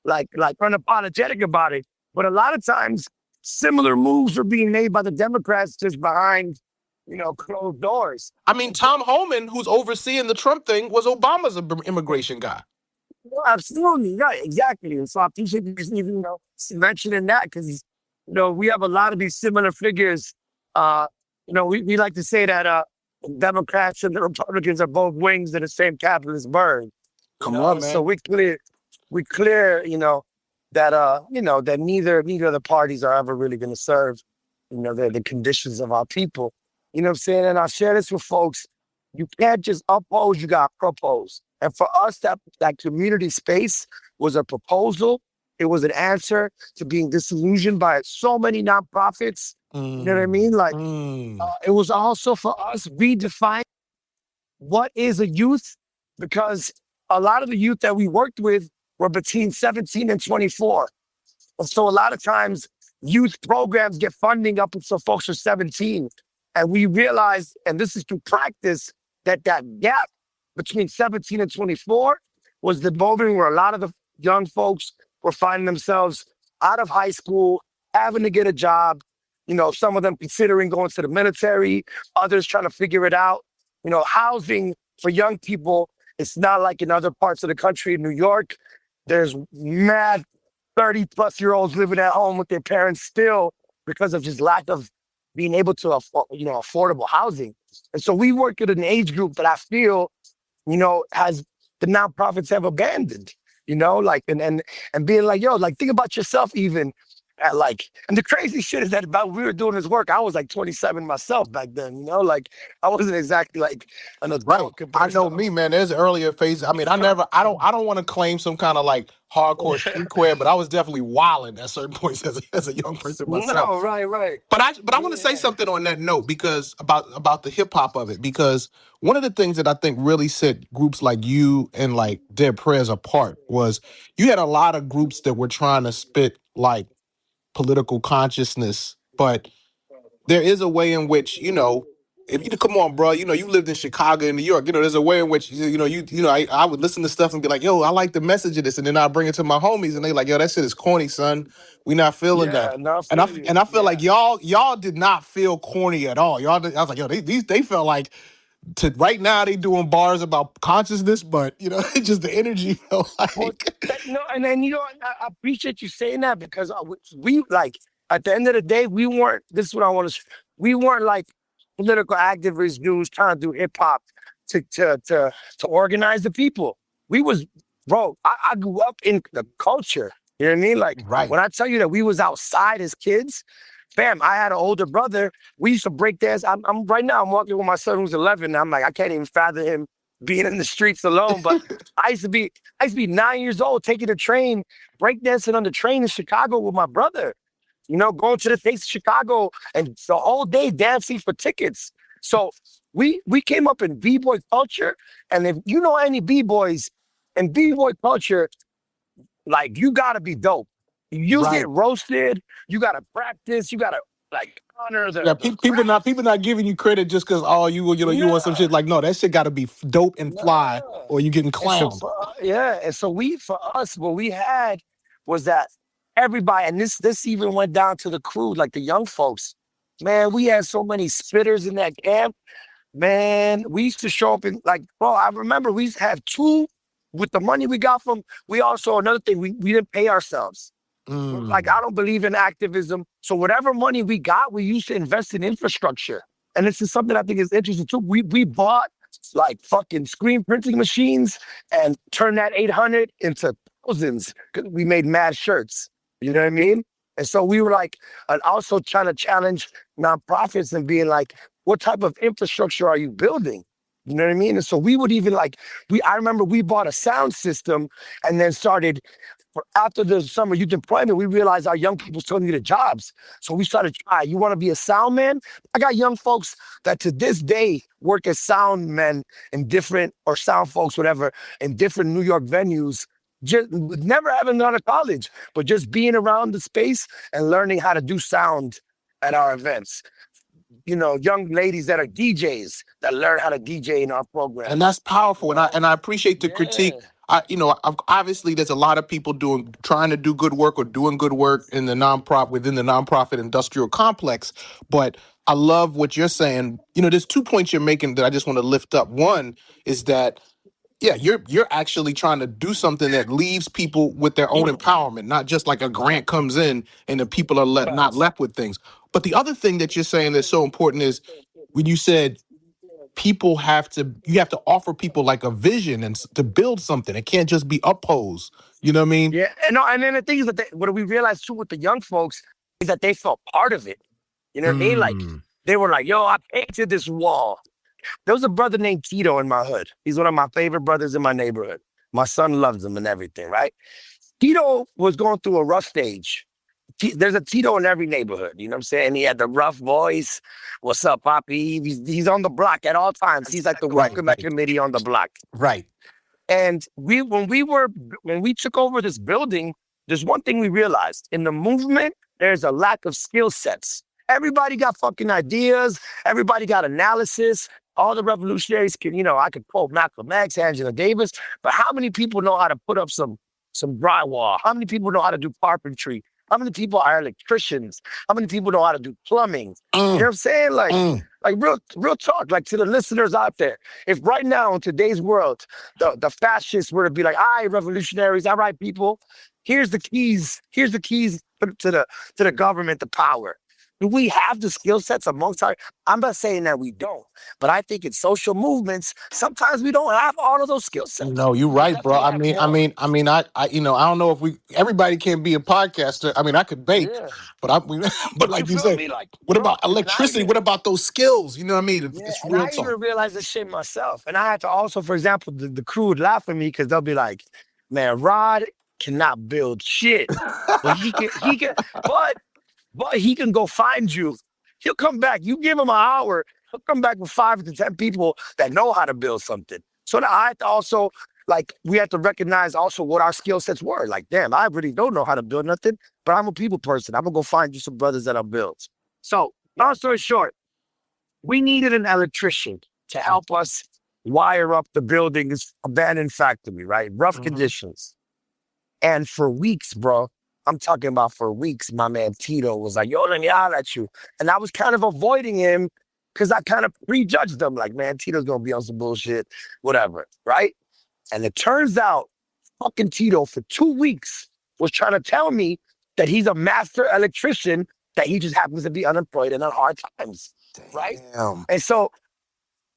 like unapologetic about it. But a lot of times, similar moves are being made by the Democrats just behind, closed doors. I mean, Tom Homan, who's overseeing the Trump thing, was Obama's immigration guy. Well, absolutely, right, exactly. And so I appreciate you even, mentioning that because, we have a lot of these similar figures. We like to say that Democrats and the Republicans are both wings of the same capitalist bird. Come on, man. So we clear, that neither of the parties are ever really going to serve, the conditions of our people. You know what I'm saying? And I share this with folks. You can't just oppose, you got to propose. And for us, that community space was a proposal. It was an answer to being disillusioned by so many nonprofits. You know what I mean? It was also for us redefining what is a youth, because a lot of the youth that we worked with were between 17 and 24. And so a lot of times youth programs get funding up until folks are 17. And we realized, and this is through practice, that gap between 17 and 24 was the moment where a lot of the young folks were finding themselves out of high school, having to get a job, some of them considering going to the military, others trying to figure it out. Housing for young people, it's not like in other parts of the country. In New York, there's mad 30-plus-year-olds living at home with their parents still because of just lack of being able to afford, affordable housing. And so we work at an age group that I feel, has the nonprofits have abandoned, and being like, think about yourself even at and the crazy shit is that about when we were doing this work, I was 27 myself back then, I wasn't exactly an adult. I know me, man. There's earlier phases. I mean, I don't want to claim some kind of hardcore street cred, but I was definitely wilding at certain points as a young person myself. No, right. But I want to say something on that note because about the hip hop of it, because one of the things that I think really set groups like you and Dead Prayers apart was you had a lot of groups that were trying to spit political consciousness, but there is a way in which, if you come on, bro, you lived in Chicago and New York, there's a way in which, I would listen to stuff and be like, yo, I like the message of this. And then I bring it to my homies and they like, yo, that shit is corny, son. We not feeling that. No, And I feel like y'all did not feel corny at all. I was like, yo, they felt like right now they doing bars about consciousness, but it's just the energy felt like. And then I appreciate you saying that because we like at the end of the day we weren't. This is what I want to. We weren't like political activist dudes trying to do hip hop to organize the people. We was, bro. I grew up in the culture. You know what I mean? Like when I tell you that we was outside as kids. Fam, I had an older brother. We used to break dance. I'm right now. I'm walking with my son who's 11. And I'm like, I can't even fathom him being in the streets alone. But I used to be 9 years old, taking a train, breakdancing on the train in Chicago with my brother. Going to the States of Chicago and the whole day dancing for tickets. So we came up in b-boy culture. And if you know any b-boys in b-boy culture, like you gotta be dope. You get roasted. You gotta practice. You gotta honor the. People not giving you credit just because you want some shit. Like, no, that shit got to be dope and fly, or you getting clowned. And so for us, what we had was that everybody, and this even went down to the crew, like the young folks. Man, we had so many spitters in that camp. Man, we used to show up in I remember we used to have two with the money we got from. We also another thing we didn't pay ourselves. Like, I don't believe in activism. So whatever money we got, we used to invest in infrastructure. And this is something I think is interesting too. We bought like fucking screen printing machines and turned that 800 into thousands because we made mad shirts. You know what I mean? And so we were like, and also trying to challenge nonprofits and being like, what type of infrastructure are you building? You know what I mean? And so we would even I remember we bought a sound system and then started. After the summer youth employment, we realized our young people still needed jobs. So we started trying. You want to be a sound man? I got young folks that to this day work as sound men or sound folks, whatever, in different New York venues, just never having gone to college, but just being around the space and learning how to do sound at our events. Young ladies that are DJs that learn how to DJ in our program. And that's powerful. And I appreciate the critique. Obviously there's a lot of people trying to do good work or doing good work in within the nonprofit industrial complex. But I love what you're saying. There's 2 points you're making that I just want to lift up. One is that, you're actually trying to do something that leaves people with their own empowerment, not just like a grant comes in and the people are not left with things. But the other thing that you're saying that's so important is when you said you have to offer people like a vision and to build something. It can't just be opposed. You know what I mean? Yeah. And then the thing is that what we realized too with the young folks is that they felt part of it. You know what I mean? Like they were like, yo, I painted this wall. There was a brother named Tito in my hood. He's one of my favorite brothers in my neighborhood. My son loves him and everything, right? Tito was going through a rough stage. There's a Tito in every neighborhood, you know what I'm saying? He had the rough voice. What's up, Poppy? He's on the block at all times. He's like the welcome committee on the block. Right. And when we took over this building, there's one thing we realized. In the movement, there's a lack of skill sets. Everybody got fucking ideas. Everybody got analysis. All the revolutionaries I could quote Malcolm X, Angela Davis, but how many people know how to put up some drywall? How many people know how to do carpentry? How many people are electricians? How many people know how to do plumbing? You know what I'm saying? Like real talk, like to the listeners out there. If right now in today's world, the fascists were to be like, all right, revolutionaries, all right, people, here's the keys to the government, the power. Do we have the skill sets amongst I'm not saying that we don't, but I think in social movements, sometimes we don't have all of those skill sets. No, you're right, bro. I don't know if everybody can't be a podcaster. I mean, I could bake, but like you said, what about electricity? What about those skills? You know what I mean? It's real talk. I even realized this shit myself. And I had to also, for example, the crew would laugh at me because they'll be like, man, Rod cannot build shit. But he can, but he can go find you. He'll come back. You give him an hour, he'll come back with 5 to 10 people that know how to build something. So now I have to also like we have to recognize also what our skill sets were. Like, damn, I really don't know how to build nothing, but I'm a people person. I'm gonna go find you some brothers that are built. So, long story short, we needed an electrician to help us wire up the building's abandoned factory, right? Rough conditions. And for weeks, bro, I'm talking about for weeks, my man Tito was like, yo, let me holler at you. And I was kind of avoiding him because I kind of prejudged him. Like, man, Tito's going to be on some bullshit, whatever, right? And it turns out fucking Tito for 2 weeks was trying to tell me that he's a master electrician, that he just happens to be unemployed and on hard times, right? And so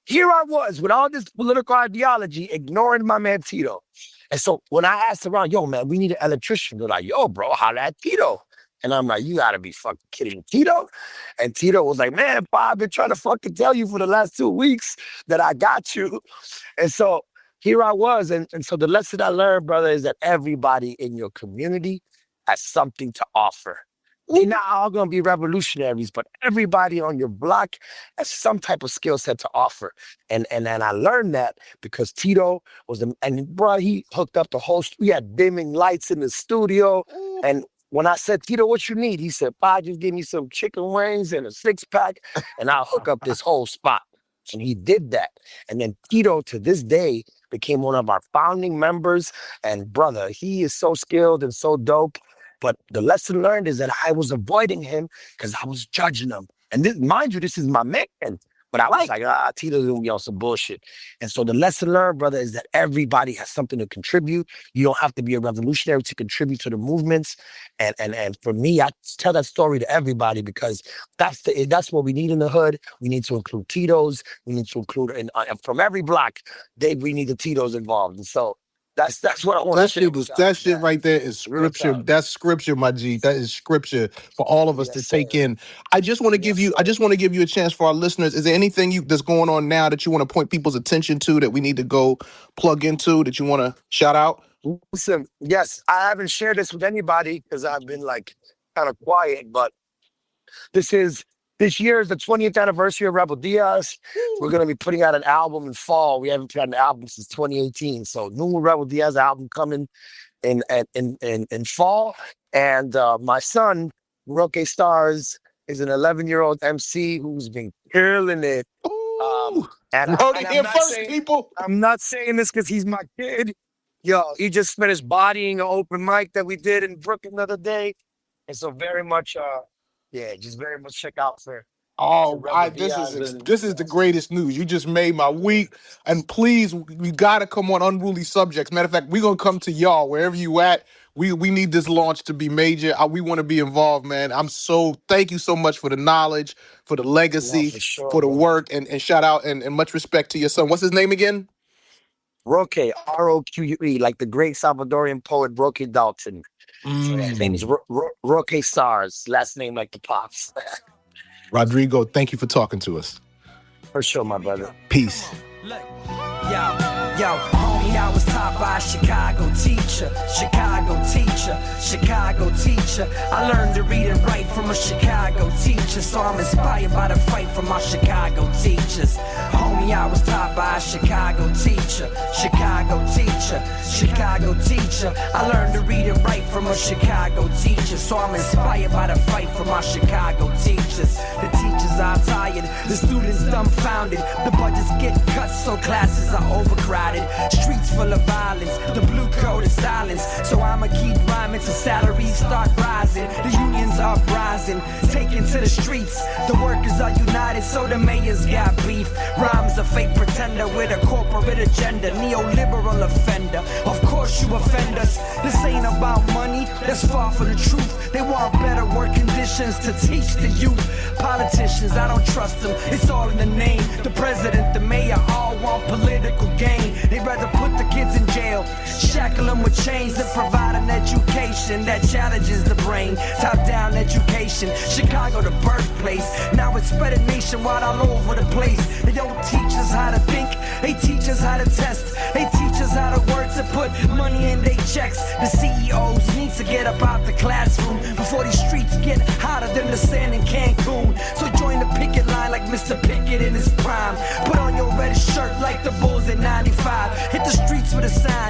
here I was with all this political ideology, ignoring my man Tito. And so when I asked around, yo, man, we need an electrician. They're like, yo, bro, holla at Tito. And I'm like, you gotta be fucking kidding, Tito. And Tito was like, man, Pa, I've been trying to fucking tell you for the last 2 weeks that I got you. And so here I was. And so the lesson I learned, brother, is that everybody in your community has something to offer. We're not all going to be revolutionaries, but everybody on your block has some type of skill set to offer. And I learned that because Tito was, and bro, he hooked up the whole, we had dimming lights in the studio. And when I said, Tito, what you need? He said, Pa, just give me some chicken wings and a 6-pack and I'll hook up this whole spot. And he did that. And then Tito, to this day, became one of our founding members. And brother, he is so skilled and so dope. But the lesson learned is that I was avoiding him because I was judging him. And this, mind you, this is my man. But I was like, Tito's gonna be on some bullshit. And so the lesson learned, brother, is that everybody has something to contribute. You don't have to be a revolutionary to contribute to the movements. And for me, I tell that story to everybody because that's what we need in the hood. We need to include Tito's. We need to include from every block. We need the Tito's involved. And so that's what I want to say. That shit right there is scripture. That's scripture, my G. That is scripture for all of us to take in. I just want to give you a chance for our listeners. Is there anything that's going on now that you want to point people's attention to that we need to go plug into that you want to shout out? Listen, yes, I haven't shared this with anybody because I've been like kind of quiet, but this year is the 20th anniversary of Rebel Diaz. We're going to be putting out an album in fall. We haven't put out an album since 2018. So new Rebel Diaz album coming in fall. And my son, Roque Stars, is an 11-year-old MC who's been killing it. I'm not saying this because he's my kid. Yo, he just finished bodying an open mic that we did in Brooklyn the other day. And so very much... just very much check out for. This is the greatest news. You just made my week. And please, we gotta come on Unruly Subjects. Matter of fact, we're gonna come to y'all wherever you at. We need this launch to be major. We want to be involved, man. Thank you so much for the knowledge, for the legacy, for the work, and shout out and much respect to your son. What's his name again? Roque, R-O-Q-U-E, like the great Salvadorian poet Roque Dalton. So his name is Roque Stars, last name like the Pops. Rodrigo, thank you for talking to us. For sure, my brother. Peace. Yo, homie, I was taught by a Chicago teacher. I learned to read and write from a Chicago teacher, so I'm inspired by the fight from our Chicago teachers. Homie, I was taught by a Chicago teacher. I learned to read and write from a Chicago teacher, so I'm inspired by the fight from our Chicago teachers. The teachers are tired, the students dumbfounded. The budgets get cut, so classes are overcrowded. Streets full of violence, the blue code is silence. So I'ma keep rhyming till salaries start rising. The unions are uprising, taken to the streets. The workers are united, so the mayors got beef. Rhymes a fake pretender with a corporate agenda. Neoliberal offender, of course you offend us. This ain't about money, that's far from the truth. They want better work conditions to teach the youth. Politicians, I don't trust them, it's all in the name. The president, the mayor, all want political gain. They'd rather put the kids in jail, shackle them with chains, than provide an education that challenges the brain. Top-down education, Chicago the birthplace. Now it's spreading nationwide all over the place. They don't teach us how to think, they teach us how to test. They teach us how to work to put money in their checks. The CEOs need to get up out the classroom before these streets get hotter than the sand in Cancun. So join the picket line like Mr. Pickett in his prime. Put on your red shirt like the Bulls in 95. Hit the streets with a sign.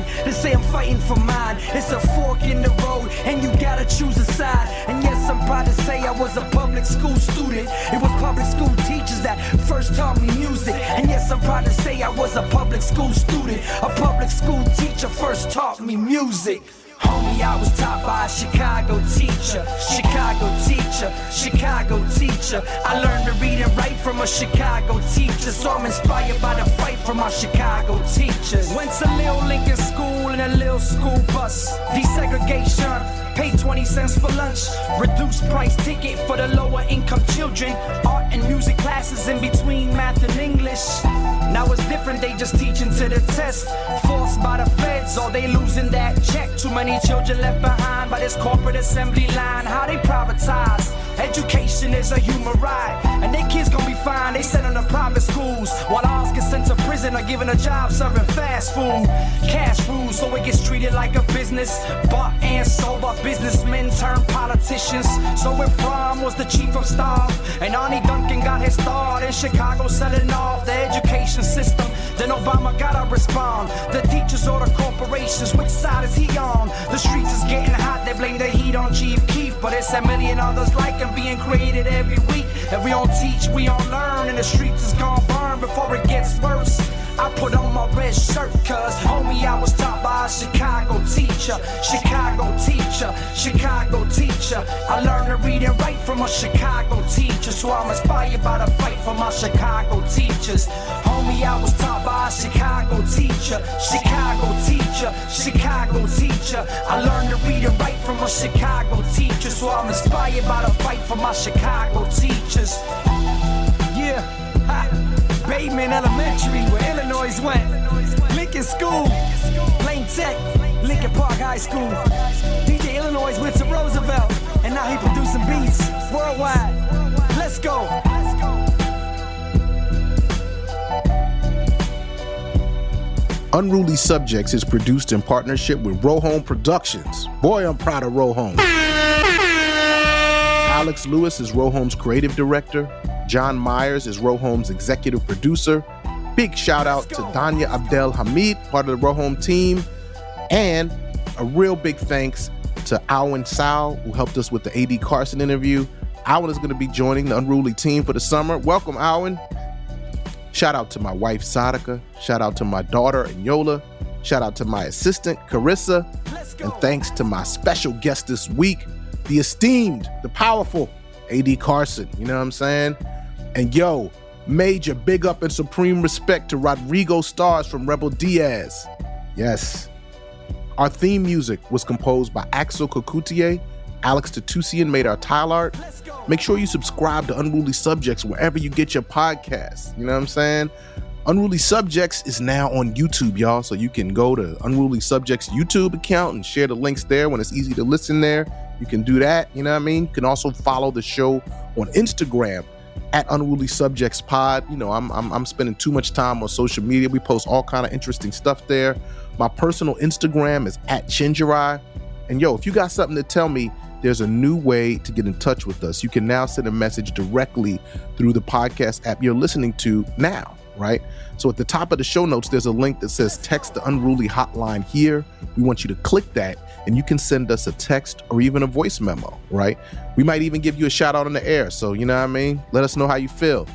fighting for mine. It's a fork in the road, and you gotta choose a side. And yes, I'm proud to say I was a public school student. It was public school teachers that first taught me music. And yes, I'm proud to say I was a public school student. A public school teacher first taught me music. Homie, I was taught by a Chicago teacher, Chicago teacher, Chicago teacher. I learned to read and write from a Chicago teacher, so I'm inspired by the fight from my Chicago teachers. Went to Lil Lincoln School in a Lil school bus. Desegregation, pay 20 cents for lunch. Reduced price ticket for the lower income children. Art and music classes in between math and English. Now it's different, they just teaching to the test. Forced by the feds, or they losing that check. Too many children left behind by this corporate assembly line. How they privatize education is a human right, and their kids gonna be fine. They send them to private schools, while ours get sent to prison or given a job serving fast food. Cash rules, so it gets treated like a business. Bought and sold by businessmen turned politicians. So if Ron was the chief of staff, and Arnie Duncan got his start in Chicago selling off the education system, then Obama gotta respond. The teachers or the corporations, which side is he on? The streets is getting hot, they blame the heat on Chief Keef, but it's a million others like him being created every week. If we don't teach, we don't learn, and the streets is gonna burn before it gets worse. I put on my red shirt, cause homie, I was taught by a Chicago teacher, Chicago teacher, Chicago teacher. I learned to read and write from a Chicago teacher, so I'm inspired by the fight for my Chicago teachers. Homie, I was taught by a Chicago teacher, Chicago teacher, Chicago teacher. I learned to read and write from a Chicago teacher, so I'm inspired by the fight for my Chicago teachers. Yeah, ha. Bateman Elementary, where Illinois went. Lincoln School, Lane Tech, Lincoln Park High School. DJ Illinois went to Roosevelt, and now he producing beats worldwide. Let's go. Unruly Subjects is produced in partnership with Rohome Productions. Boy, I'm proud of Rohome. Alex Lewis is Rohome's creative director. John Myers is Rohome's executive producer. Big shout out to Danya Abdel Hamid, part of the Rohome team. And a real big thanks to Alwyn Sal, who helped us with the AD Carson interview. Alwyn is going to be joining the Unruly team for the summer. Welcome, Alwyn. Shout out to my wife, Sadaka. Shout out to my daughter, Yola. Shout out to my assistant, Carissa. And thanks to my special guest this week, the esteemed, the powerful AD Carson. You know what I'm saying? And yo, major big up and supreme respect to Rodrigo Stars from Rebel Diaz. Yes. Our theme music was composed by Axel Kokutier. Alex Tatusian made our tile art. Make sure you subscribe to Unruly Subjects wherever you get your podcasts. You know what I'm saying? Unruly Subjects is now on YouTube, y'all. So you can go to Unruly Subjects YouTube account and share the links there when it's easy to listen there. You can do that, you know what I mean? You can also follow the show on Instagram at Unruly Subjects Pod. You know, I'm spending too much time on social media. We post all kind of interesting stuff there. My personal Instagram is at Chenjerai. And yo, if you got something to tell me, there's a new way to get in touch with us. You can now send a message directly through the podcast app you're listening to now, right? So at the top of the show notes, there's a link that says text the Unruly hotline here. We want you to click that and you can send us a text or even a voice memo, right? We might even give you a shout out on the air. So, you know what I mean? Let us know how you feel.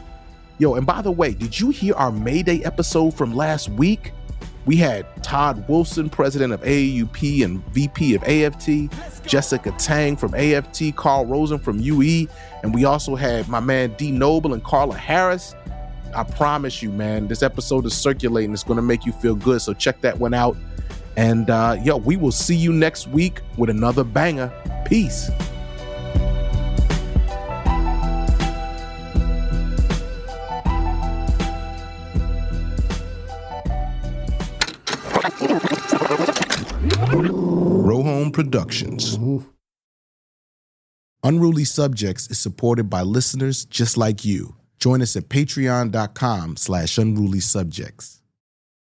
Yo, and by the way, did you hear our May Day episode from last week? We had Todd Wilson, president of AAUP and VP of AFT, Jessica Tang from AFT, Carl Rosen from UE, and we also had my man D Noble and Carla Harris. I promise you, man, this episode is circulating. It's going to make you feel good, so check that one out. And yo, we will see you next week with another banger. Peace. Rohome Productions. Unruly Subjects is supported by listeners just like you. Join us at patreon.com/unrulysubjects.